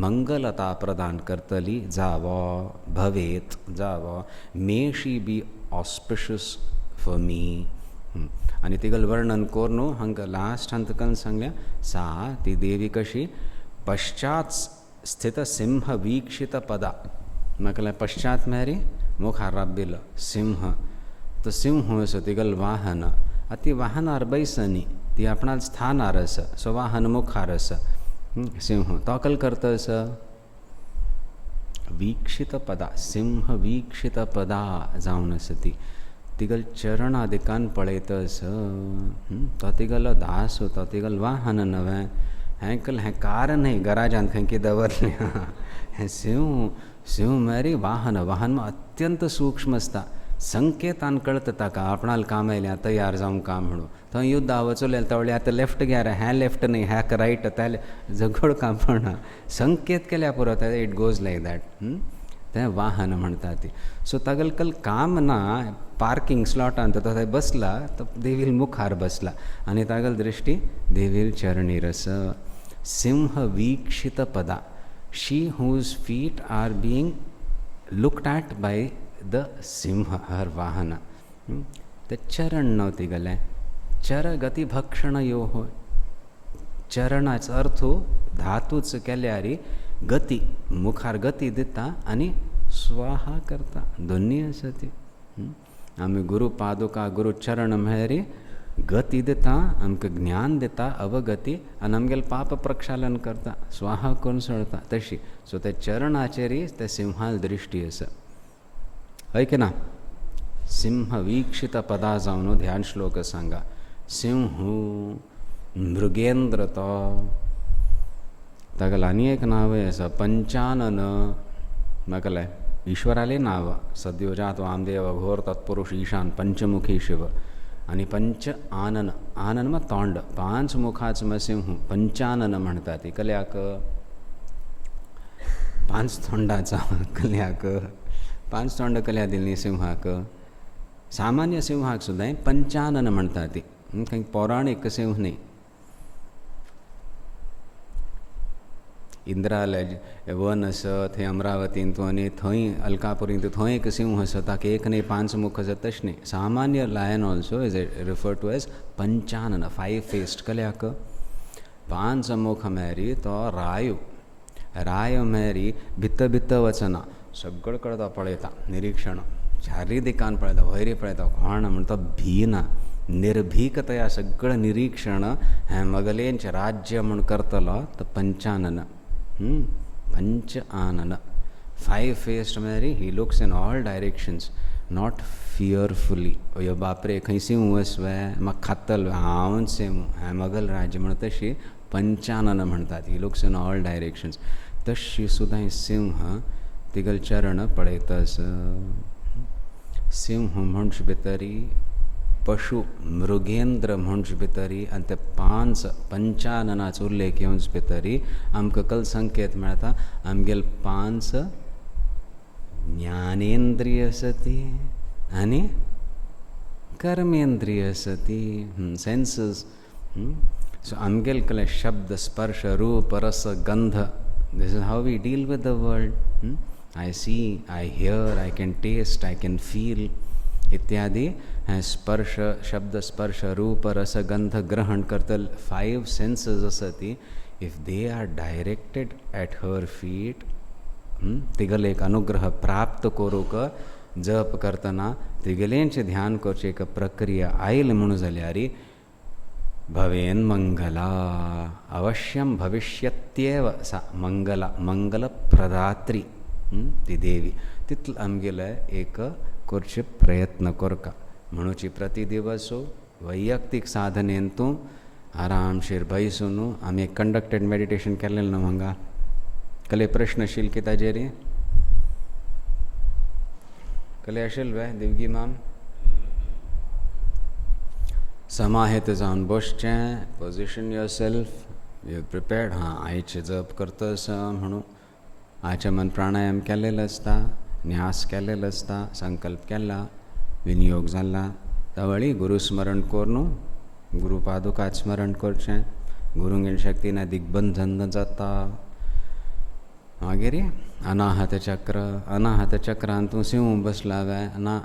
मंगलता प्रदान करतली जावो. भवेत जावो. May she be auspicious for me. आणि तिगल वर्णन कोरनु हांकां लास्ट हंतकन सांगल्या. सा ती देवी कशी पश्चात स्थित सिंह वीक्षित पदा. म्हटल्यार पश्चात म्हळ्यार मुखार राबिल्लो सिंह. तो सिंह असो तिगल वाहन. ती वाहनार बैसनी ती आपणाल स्थानार आसा. सो वाहन मुखार आसा. सिंह तोकल करतस वीक्षित पदा. सिंह वीक्षित पदा जावन आसा ती. तिगल चरणादिकान पळयतस तो तिगल दास. तो तिगल वाहन नवें. हें कार न्हय गराजांत खंय कितें दवरलें. हें सिंह म्हळ्यार वाहन. वाहन अत्यंत सूक्ष्म आसता. संकेतान कळटा ताका आपणाल काम आयल्या तयार जावन काम म्हणून. थंय युद्ध वचूलें तवळे आतां लेफ्ट घ्या रे. हें लेफ्ट न्हय ह्याक रायट. तें झगड काम पडना. संकेत केल्या पुरो ते इट गोज लायक दॅट. तें वाहन म्हणटा ती. सो तागेल कल काम ना पार्किंग स्लॉटान. तो थंय बसला तो देवील मुखार बसला आनी तागेल दृश्टी देवील चरणीर आसा. सिंह वीक्षित पदा. She whose feet are being looked at by the simha her vahan. ते चरण न्हय तिगेलें. चर गती भक्षण यो. चरणाचो अर्थ धातूच केल्यार गती. मुखार गती दिता आनी स्वाहा करता. दोनी आसा ती. आमी गुरू पादुका गुरू चरण म्हळ्यार गती दिता. आमकां ज्ञान दिता अवगती आनी आमगेल पाप प्रक्षालन करता. स्वाहा करून सोडता तशी. सो ते चरणाचेर ते सिंहाल दृश्टी आसा. हय की ना. सिंह वीक्षित पदा जावन ध्यान श्लोक सांगा. सिंह मृगेंद्र तो. तागेलें आनी एक नांवय आसा पंचानन. म्हळ्यार ईश्वरालें नांव. सद्योजात वामदेव घोर तत्पुरुष ईशान पंचमुखी शिव. आनी पंच आनन. आनन म्हळ्यार तोंड. 5 मुखाचो सिंह पंचानन म्हणटा ती. कल्याक 5 तोंडाचा. कल्याक 5 तोंड कल्या दिल्ली सिंहाक. सामान्य सिंहाक सुद्दां पंचानन म्हणटा ती. खंय पौराणीक सिंह न्ही. इंद्रालय वन आसा थंय अमरावतीन तूं आनी थंय अलकापुरीन थंय एक सिंह आसा ताका एक न्ही 5 मुख आसा तशें न्ही. सामान्य lion also is refer to as Panchanan. 5 faced. कल्याक 5 मुख म्हळ्यार तो रायो. राय म्हळ्यार भित्त वचना. सगळं कळता पळयता. निरीक्षण चारी दिकान पळयता. वयरी पळयता. कोण म्हण तो भिना. निर्भीकतया सगळं निरीक्षण हें मगलेंचें राज्य म्हूण करतलो तो पंचानन. पंच आनन. 5 फेस्ड म्हळ्यार he looks in all directions not fearfully. अयो बापरे खंय सिंह वसवे म्हाका खातल हांवूच सिंह हें मगल राज्य म्हण तशी पंचानन म्हणटात. He looks in all directions. तशी सुद्दां सिंह तिगल चरण पळयतस. सिंह म्हणच भितरी पशु मृगेंद्र म्हणच भितरी आनी ते 5 पंचाननाचो उल्लेख येवंच भितरी आमकां कल संकेत मेळटा. आमगेल 5 ज्ञानेंद्रिय आसा ती आनी कर्मेंद्रिय आसा ती. सेन्सीस. सो आमगेल कले शब्द स्पर्श रूप रस गंध. This is how we deal with the world. I see, I hear, I can taste, I can feel इत्यादि. स्पर्श शब्द स्पर्श रूप रस गंध ग्रहण करतल 5 सेन्सेस आसती. If they are directed at her feet तिगल एक अनुग्रह प्राप्त करूक जप करतना तिगलेंचें ध्यान करचें एक प्रक्रिया आयली म्हणून जाल्यार भवेन मंगला अवश्यम भविष्यत्येव सा मंगला मंगलप्रदात्री ती देवी तिथलं आमगेलं एक करचे प्रयत्न करका म्हणूची प्रतिदिवस वैयक्तिक साधनेन तूं आरामशीर बैसून आम्ही एक कंडक्टेड मेडिटेशन केलेलं ना मंगा कले प्रश्नशील की ताजेरी कले असेल वे दिवगी माम समाहित जावन बसचें position yourself you prepared हां आयचे जप करतस म्हणून आचमन प्राणायाम केलेलं असता न्यास केलेलं असता संकल्प केला विनियोग जाला तवळी गुरुस्मरण करून गुरुपादुकात स्मरण करचें गुरुंगेन शक्तीना दिग्बंधन जाता मागीर अनाहत चक्रांत तूं सिंह बसला वे ना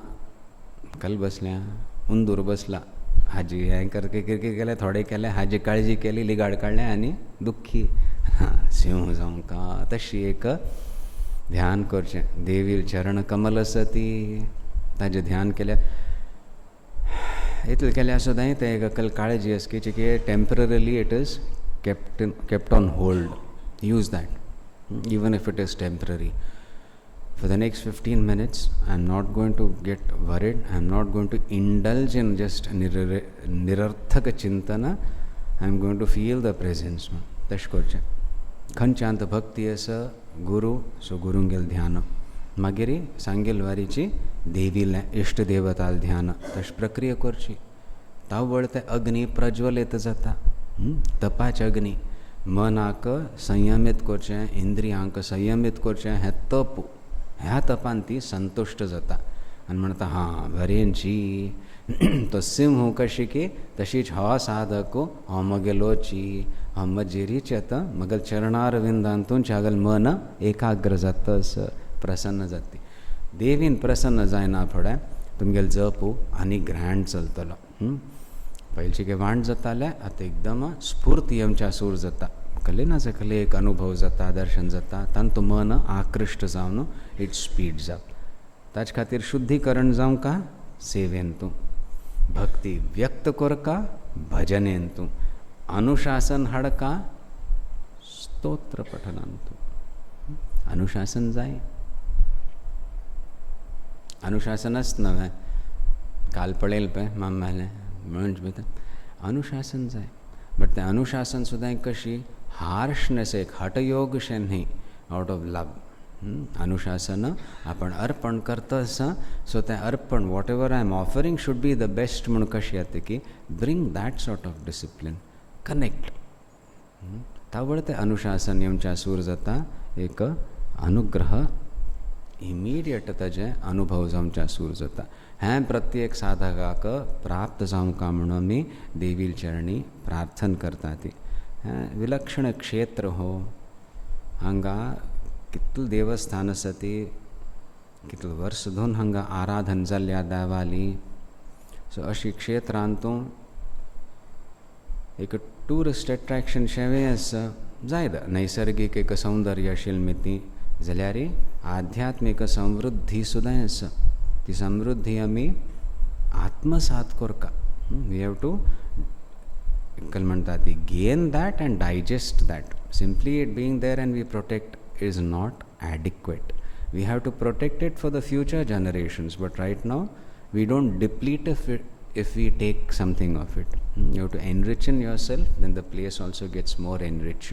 कल बसल्या उंदूर बसला हाजी हें करके केलें थोडे केलें हाजी काळजी केली लिगाड काडलें आनी दुख्खी सिंह जावं का तशी एक ध्यान करचें देवी चरण कमल सती ताजें ध्यान केलें इतलें केल्या सुद्दां तें एक अकल काळजी आसची की temporarily it is kept on hold use that even if it is temporary for the next 15 minutes I'm not going to get worried I'm not going to indulge in just nirarthak chintana I'm going to feel the presence तश करचें खंयच्यांत भक्ती आसा गुरू so गुरुंगेल ध्यान मागीर सांगेल वारीची देवीले इश्ट देवताल ध्यान तश प्रक्रिया करची तावळ ते अग्नी प्रज्वलित जाता तपाचे अग्नी मनाक संयमित करचें इंद्रियांक संयमित करचें हें तप ह्या तपान ती संतुश्ट जाता आनी म्हणटा हां बरेंची तो सिंह कशी की तशीच हो साधक हो मगेलोची हो मजेरीच येता मगल चरणारविंदांतून चागल मन एकाग्र जातस प्रसन्न जाती देवीन प्रसन्न जायना फुडें तुमगेल जप आनी ग्रँड चलतलो पयलींचे के वांट जाताले आतां एकदम स्फूर्ती आमच्या सूर जाता कले ना कले एक अनुभव जाता दर्शन जाता तांतूं मन आकृश्ट जावन इट स्पीड जाता ताचे खातीर शुद्धीकरण जावं का सेवेन तूं भक्ती व्यक्त करका भजनेन तूं अनुशासन हाडका स्तोत्र पठनान तूं अनुशासन जाय अनुशासनच नव्हे काल पळयल पळय माम्यालें म्हणून भितर अनुशासन जाय बट तें अनुशासन सुद्दां कशी हार्शनेस एक हठयोगशें न्ही आउट ऑफ लव अनुशासन आपण अर्पण करतस सो तें अर्पण whatever I am offering should be the best म्हणून कशी येता की bring that sort of discipline connect तावळ तें अनुशासन येवच्या सूर जाता एक अनुग्रह इमिडिएट ताजे अनुभव जावच्या सूर जाता हें प्रत्येक साधकाक प्राप्त जावंका म्हणून आमी देवी चरणी प्रार्थना करता ती विलक्षण क्षेत्र हो हांगा कितलें देवस्थान आसा ती कितलें वर्स दोन हांगा आराधन जाल्ल्या देवाली सो अशी क्षेत्रांतूं एक टुरिस्ट एट्रॅक्शन शेवें आसा जायत नैसर्गीक एक सौंदर्य आशिल्ली ती जाल्यार आध्यात्मीक समृद्धी सुद्दां आसा ती समृद्धी आमी आत्मसात करका वी हॅव टू कल म्हणटा ती gain that and digest that simply it being there and we protect is not adequate we have to protect it for the future generations but right now we don't deplete if we take something of it you have to enrich in yourself then the place also gets more enriched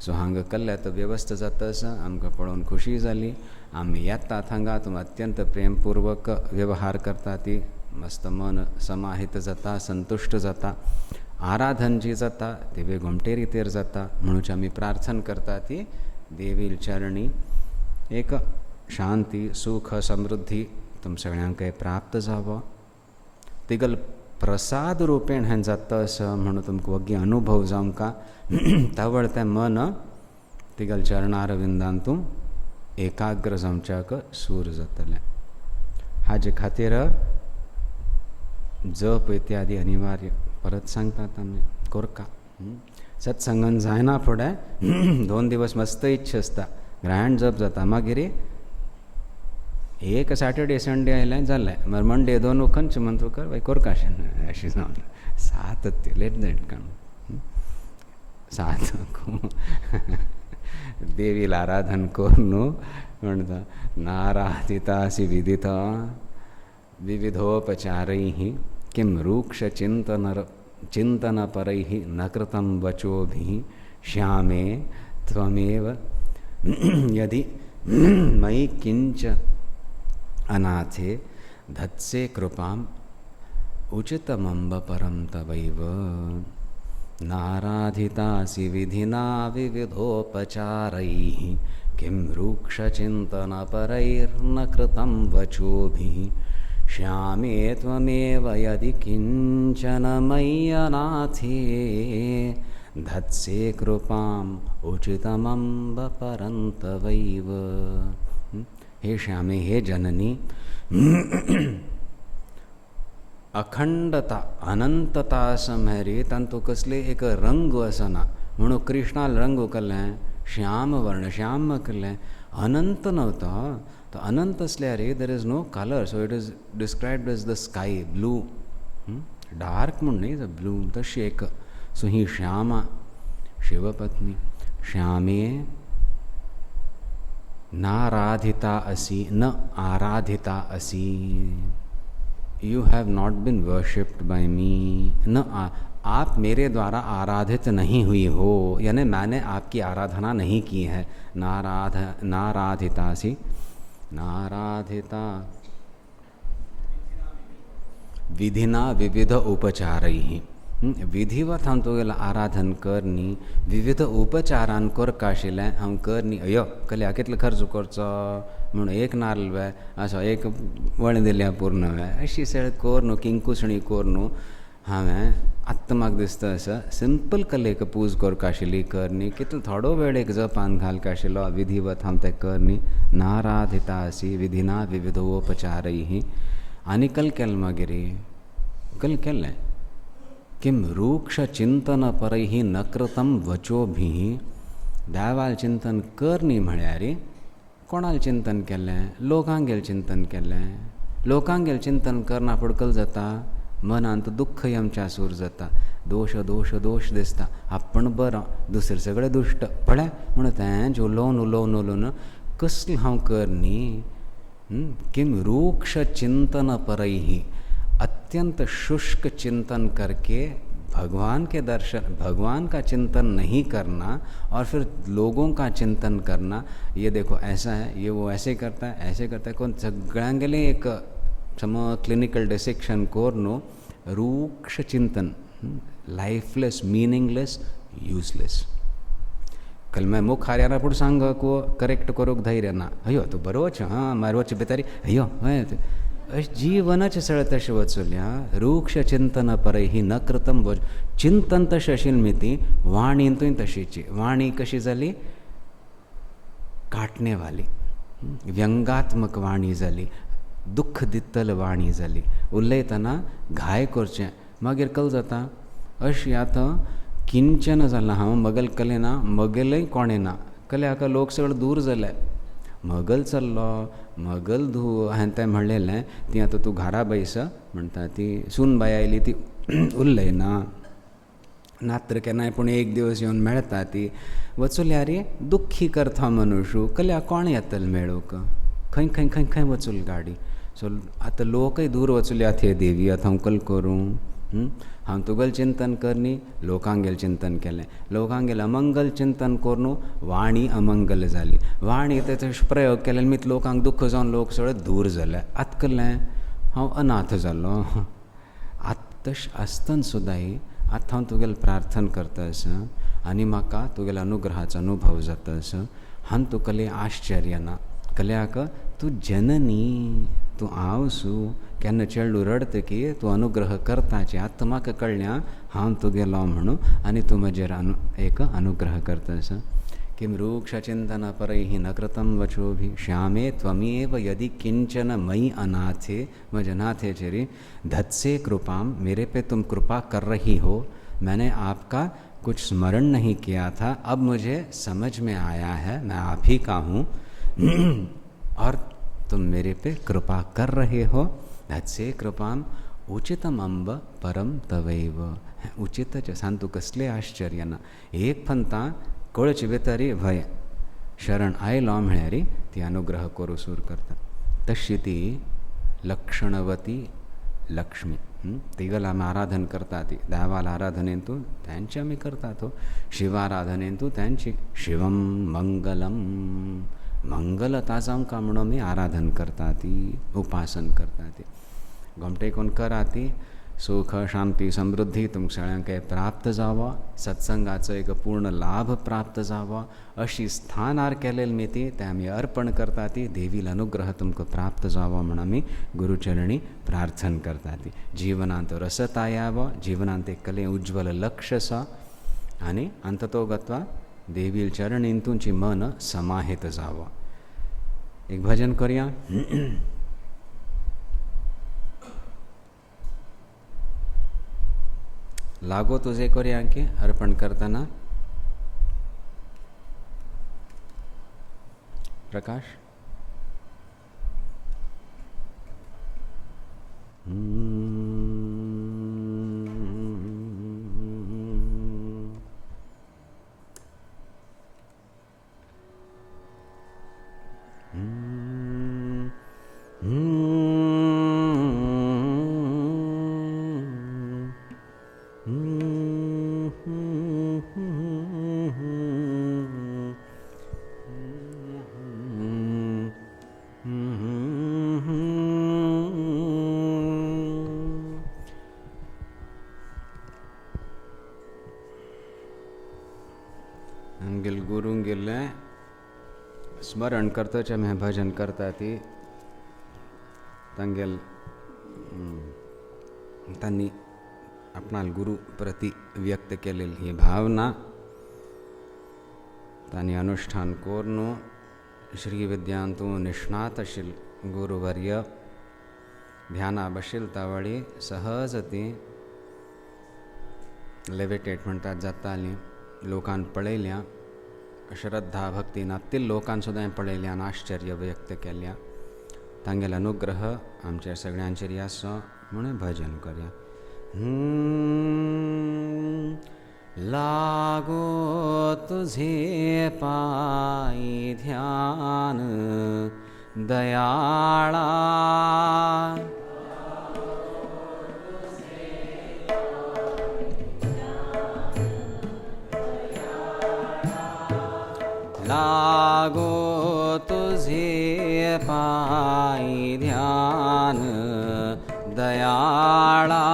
so हांगा कल्ल्या तो व्यवस्था जाता आसा आमकां पळोवन खुशी जाली आमी येतात हांगा तुमी अत्यंत प्रेमपूर्वक व्यवहार करता ती मस्त मन समाहित जाता संतुश्ट जाता आराधन जी जाता ती वेगोमटे रितीर जाता म्हणून आमी प्रार्थना करता ती देवी चरणी एक शांती सुख समृद्धी तुम सगळ्यांक प्राप्त जावो तिगल प्रसाद रूपेण हें जाता असं म्हणून तुमकां वगी अनुभव जावंका तावळ तें मन तिगल चरणारविंदांतूं एकाग्र जावच्याक सूर जातलें हाजे खातीर जप इत्यादी अनिवार्य परत सांगतात आमी करका सत्संगन जायना फुडें 2 दिवस मस्त इच्छा आसता ग्रँड जप जाता मागीर एक सॅटर्डे संडे आयलें जालें मागीर मंडे दोन वखन म्हणत कर बाय कोरकाशें अशें जावन सातत्य लेट देट काण सात देवीला आराधन कर न्हू म्हणटा नाराधितासि विदिता विविधोपचारैः किं रूक्षचिन्तनपरैः न कृतं वचोभिः श्यामे त्वमेव यदि मयि किंच अनाथे धत्से कृपाम् उचितमम्ब परं तवैव नाराधितासि विधिना विविधोपचारैः किं रूक्षचिन्तनपरैर्न कृतं वचोभिः श्यामे त्वमेव यदि किंचन मय्यनाथे धत्से कृपाम् उचितमम्ब परं तवैव। हे श्यामे, हे जननी, अखंडता अनंतता समहरी तांतू कसले एक रंग असना म्हणून कृष्णाल रंग केलें श्याम वर्ण श्याम केलें अनंत नव्हता तो अनंत असल्यार there is no colour so it is described as the sky blue dark म्हूण न्ही ब्लू तशी एक सो ही श्यामा शिवपत्नी श्यामे नाराधिता असी न आराधिता असी you have not been worshipped by me न आप मेरे द्वारा आराधित नहीं हुई हो यानी मैंने आपकी आराधना नहीं की है नाराधितासी नाराधिता विधिना विविध उपचारैः विधिवत हम तो आराधन करनी विविध उपचारान कर काशिल्लें हम करनी अयो कल्या कितलो खर्च करचो म्हणून एक नाल्ल वे असो एक वळें दिल्या पूर्ण वे अशी सगळें कर न्हू किंकुसणी कर न्हू हांवें आत्तां म्हाका दिसता असो सिंपल कलेक पूज करका आशिल्ली करनी कितलो थोडो वेळ एक जपान घालका आशिल्लो विधिवत हम तें करनी नाराधिता असी विधिना विविधोपचारैः आनी कल केलें मागीर कल केलें किं रूक्षचिंतनपरैः न कृतं वचोभिः देवाल चिंतन करनी म्हळ्यार कोणाल चिंतन केलें लोकांगेल चिंतन केलें लोकांगेल चिंतन करना पडकल जाता मनांत दुख्खय आमच्या सूर जाता दोश दोश दोश दिसता आपण बरो दुसरे सगळे दुश्ट पळय म्हणून तेंच उलोवन उलोवन उलोवन कसलें हांव करनी किं रूक्ष चिंतन परैः अत्यंत शुष्क चिंतन करके भगवान के दर्शन भगवान का चिंतन नहीं करना और फिर लोगों का चिंतन करना ये देखो ऐसा है ये वो ऐसे करता है कोण सगळ्यांगेले एक सम क्लिनिकल डिसेक्शन कोरनो रूक्ष चिंतन लाइफलेस मीनिंगलेस यूजलेस कल मैं मुख हार्याना पुढे सांग को करेक्ट करूक धैर्य ना अयो तू बरोच हां मारवच बेतारी अयो जीवनच सगळें तशें वचुल्या रूक्ष चिंतन परैः न कृतं वच चिंतन तशें आशिल्लें मिती वाणींतूय तशीची वाणी कशी जाली काटणेवाली व्यंगात्मक वाणी जाली दुख्ख दितल वाणी जाली उलयतना घाय करचें मागीर कल जाता अशी आतां किंचन जालां हांव मगल कले ना मगलय कोणें ना कले हाका लोक सगळे दूर जाले मगल चल्लो मगल हांवें तें म्हणलेलें ती आतां तूं घरा बैस म्हणटा ती सूनबाई आयली ती उरलयना नात्र केन्नाय पूण एक दिवस येवन मेळटा ती वचूल्या रे दुख्खी करता मनुश्य कल्या कोण येतले मेळूंक खंय खंय खंय खंय वचूल गाडी सो आतां लोकय दूर वचूल्या थंय देवी आतां हांव कल करूं हांव तुगेल चिंतन करनी लोकांगेल चिंतन केलें लोकांगेल अमंगल चिंतन करून वाणी अमंगल जाली वाणी तेचे प्रयोग केले मित लोकांक दुख्ख जावन लोक सगळे दूर जाले आत केलें हांव अनाथ जालो तश आसतना सुद्दां आतां हांव तुगेल प्रार्थना करतास आनी म्हाका तुगेल्या अनुग्रहाचो अनुभव जातास हांव तुगेलें आश्चर्य ना कल्याक तूं जननी तूं आवसू केन्ना चेडूं रडतकी तूं अनुग्रह करताचें आतां म्हाका कळ्ळें हांव तुगेलो म्हणून आनी तूं म्हजेर एक अनुग्रह करतास किं रूक्षचिंतन परैः न कृतं वचोभिः श्यामे त्वमेव यदि किंचन मयि अनाथे मुझे नाथे चेरी धत्से कृपाम मेरे पे तुम कृपा कर रही हो मैंने आपका कुछ स्मरण नहीं किया था अब मुझे समझ में आया है मैं आप ही का हूँ और तुम मेरे पे कृपा कर रहे हो. धातसे कृपाम उचितम अंब परम तवैव. उचित सांतू कसले आश्चर्य ना. एक फंता कळची बेतारी भय शरण आयलो म्हळ्यारी ती अनुग्रह करू सूर करता. तशी ती लक्षणवती लक्ष्मी. तिगला आम्ही आराधन करता ती देवाला आराधनेंतू त्यांची आम्ही करता तो. शिवाराधनेंतू त्यांची शिवम मंगलम मंगलताचा का म्हणून मी आराधन करता ती उपासन करता ती. घोमटे कोण करा ती सुख शांती समृद्धी तुमक सगळ्यांक प्राप्त जावं. सत्संगाचं एक पूर्ण लाभ प्राप्त जावं अशी स्थानार केलेली मी ती ते आम्ही अर्पण करता ती. देवीला अनुग्रह तुमक प्राप्त जावं म्हणून आम्ही गुरुचरणी प्रार्थन करता ती. जीवनांत रसता यावं. जीवनांत एक कले उज्ज्वल लक्ष्य सा आणि अंततोगत्वा देवी चरणीन तुमची मन समाहित जावं. एक भजन करूया. लागो तुझे करूया की अर्पण करताना. प्रकाश स्मरण करता मैं भजन करता थी तंगेल त्यांनी आपणा गुरु प्रति व्यक्त केलेली ही भावना तानी अनुष्ठान कोरनो. श्री विद्यांतू निष्णातशील गुरुवर्य ध्याना बशीलतावळी सहज ती लेविटेट म्हणतात जाताली लोकांन पळयल्या. श्रद्धा भक्तीनातील लोकांन सुद्दां पळयल्यान आश्चर्य व्यक्त केल्या. तांगेल अनुग्रह आमच्या सगळ्यांचेर आसो म्हणून भजन करूया. लागो तुझे पायी ध्यान दयाळा. लागो तुझे पायी ध्यान दयाळा.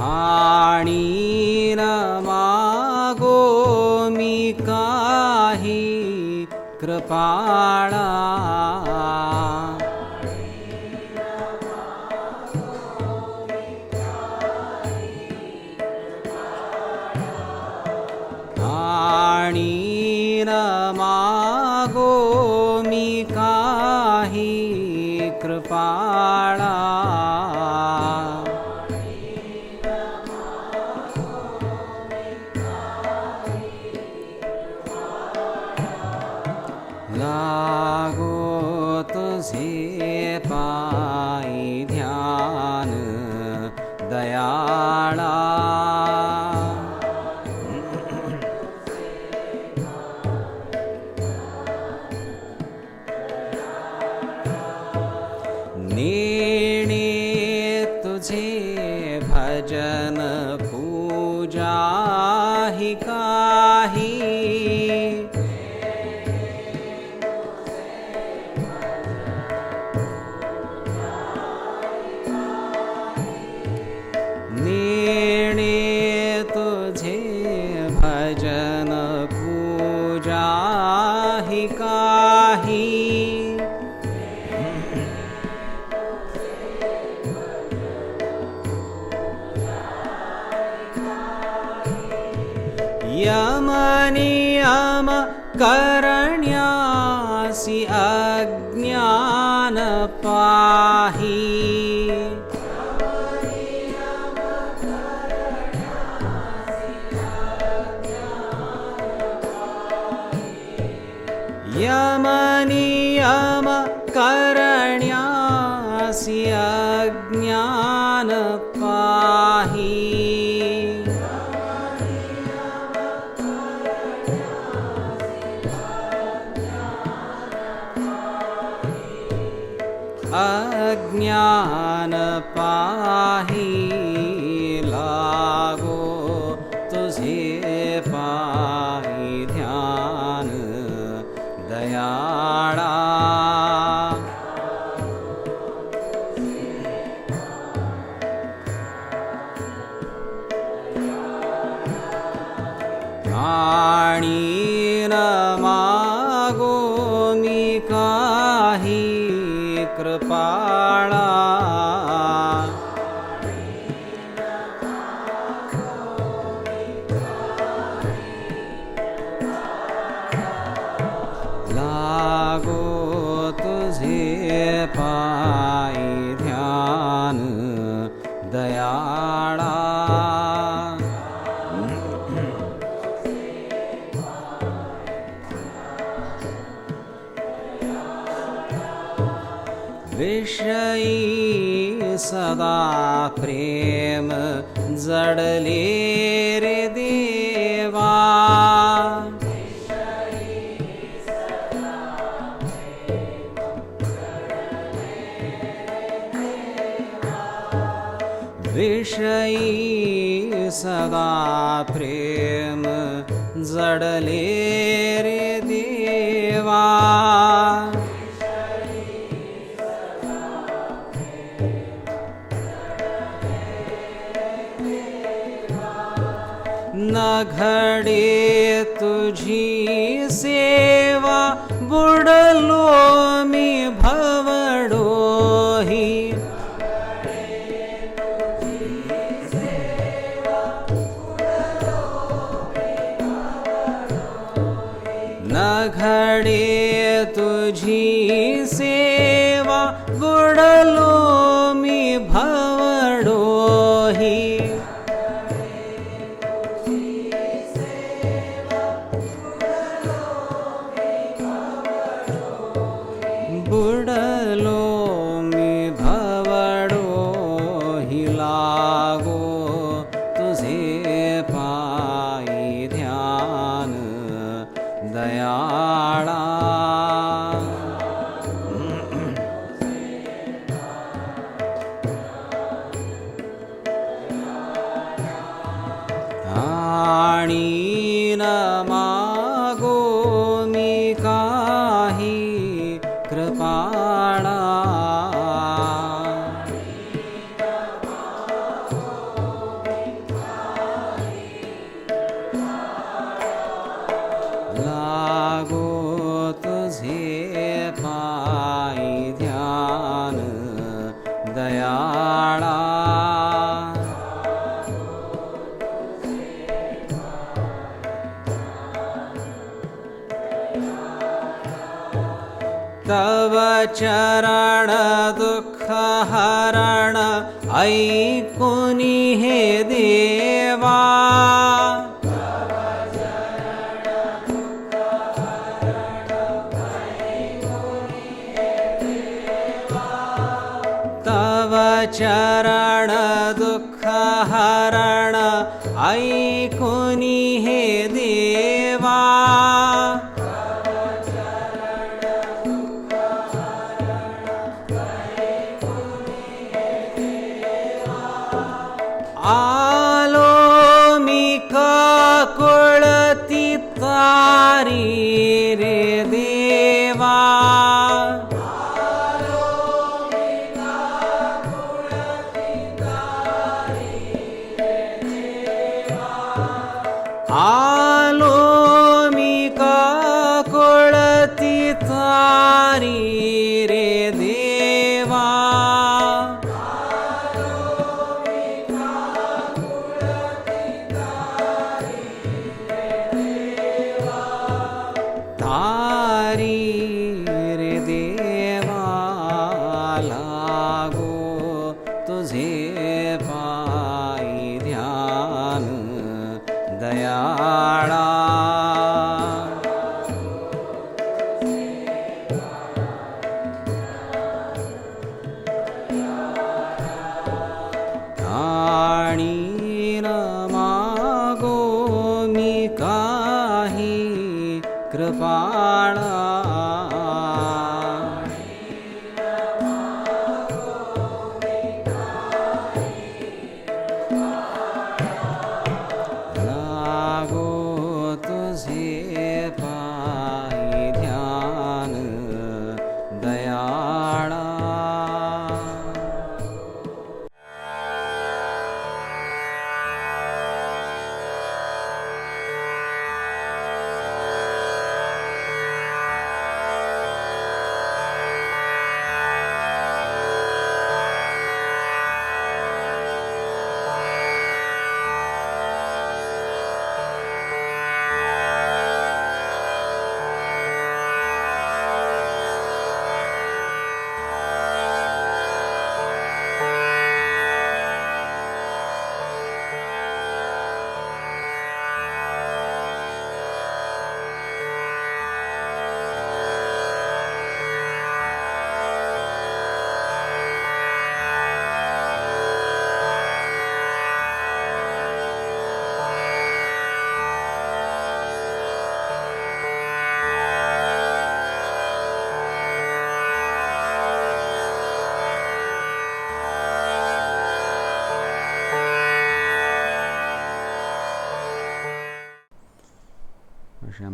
आणि न मागो मी काही कृपाळा. आणि न मागो मी काही कृपाळा. लागो तुझे पायी ध्यान दयाळा. नेणे तुझे भजन पूजा ही काही. नेणे तुझे भजन पूजा ही काही. यम नियम करण्यासी अज्ञान पाही. तसी अज्ञान पाही अज्ञान पाही लागो तुझे पाही ध्यान दयाळा आणि न मागो मी काही कृपाळा लागो तुझे पायी ध्यान दयाळा विषयी सदा प्रेम जडले रे देवा विषयी सदा प्रेम जडले रे देवा न घडे तुझी सेवा बुडलो मी भवडोही न घडे तुझी सेवा बुडलो मी भवडोही बुडलो मी भवडोही लागो तुझे पायी ध्यान दयाळा आणि न मागो मी काही कृपाळा लागो तुझे पायी ध्यान दयाळा तव चरण दुःख हरण ऐकुनी हे देवा तव चरण दुःख हरण ऐकुनी हे देवा आलो मी काकुळती तारी रे देवा आलो मी काकुळती तारी रे देवा रे देवा लागो तुझे पायी ध्यान दयाळा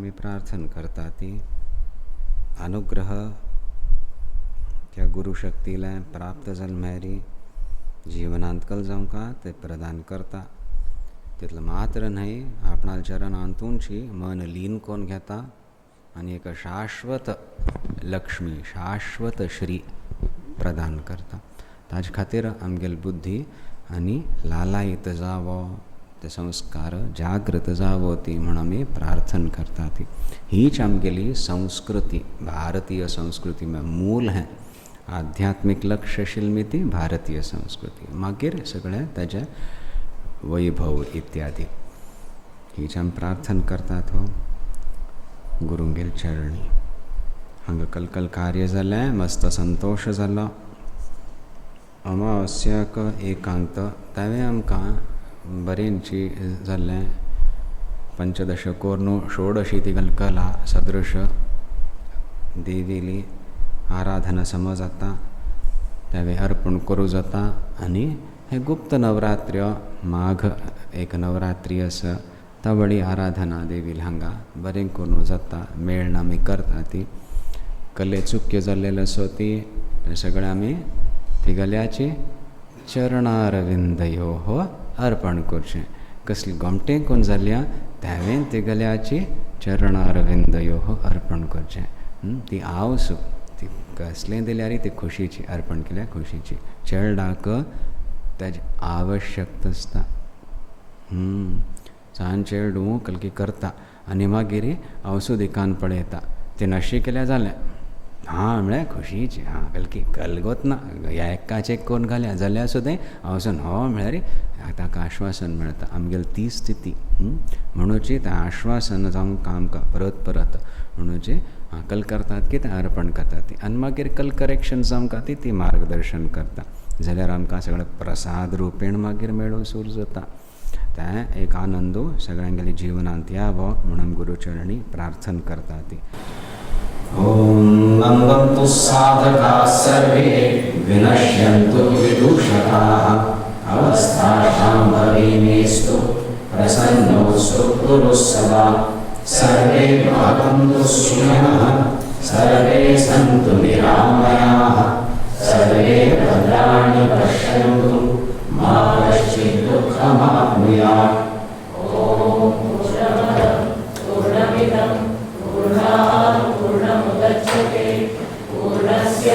आम्ही प्रार्थना करता ती अनुग्रह त्या गुरुशक्तीला प्राप्त जन्मेरी जीवनांतकल जाऊन का ते प्रदान करता. तिथलं मात्र नाही, आपणाला चरणांतूनची मन लीन कोण घेता आणि एक शाश्वत लक्ष्मी शाश्वत श्री प्रदान करता. ताज खातीर आमगेल बुद्धी आणि लालायित जावो, ते संस्कार जागृत जावो ती म्हणून आमी प्रार्थना करता ती. हीच आमगेली संस्कृती, भारतीय संस्कृती में मूल है. आध्यात्मिक लक्ष्यशील ती भारतीय संस्कृती, मागीर सगळें ताजे वैभव इत्यादी. हीच आमी प्रार्थना करतात हो गुरुंगेल चरणी. हांगा कलकल कार्य जालें, मस्त संतोष जालो. अमावस्याक एकांत तावें आमकां बरेंची जाल्लें. पंचदश कोर्नू षोडशी ती कला सदृश देवीली आराधना समज जाता, तावें अर्पण करूं जाता. आनी हे गुप्त नवरात्र्यो, माघ एक नवरात्री आसा, तावळी आराधना देवी हांगा बरें करून जाता. मेळण आमी करता ती. कले चुक्यो जाल्लेल्यो आसो ती सगळें आमी तिगल्याची चरणारविंदयो हो अर्पण करचें. कसली गोमटें कोण जाल्या त्यावें तिगल्याची चरणारविंदयो हो अर्पण करचें. ती आवसू ती कसलें दिल्यार ती खुशीची, अर्पण केल्या खुशीची. चेडणाक ताजी आवश्यकता आसता. सांज चेडूं कलकी करता आनी मागीर अवसुदी कान पळयता. ते नशी केल्या जालें. हां म्हळ्यार खुशीची. हां कलकी कलगोत ना, ह्या एकाचें कोण घाल्या जाल्यार सुद्दां हांवसून हो म्हळ्यार ताका आश्वासन मेळटा. आमगेली ती स्थिती म्हणूची तें आश्वासन जावं काम का परत परत म्हणूची कल करतात की तें अर्पण करतात ती. आनी मागीर कल करेक्शन जावं का ती मार्गदर्शन करता. जाल्यार आमकां सगळें प्रसाद रुपेण मागीर मेळूं सूर जाता. तें एक आनंदू सगळ्यांगेली जिवनांत यावो म्हणून गुरुचरणी प्रार्थना करता ती. ॐ नन्दन्तु साधकाः सर्वे विनश्यन्तु विदूषकाः अवस्थाशाम्भवीमेस्तु प्रसन्नोऽस्तु गुरुः सदा. सर्वे भवन्तु सुखिनः सर्वे सन्तु निरामयाः सर्वे भद्राणि पश्यन्तु मा कश्चित् दुःखमाप्नुयात्. पूर्णमिदं पूर्णात् पूर्णमुदच्यते पूर्णस्य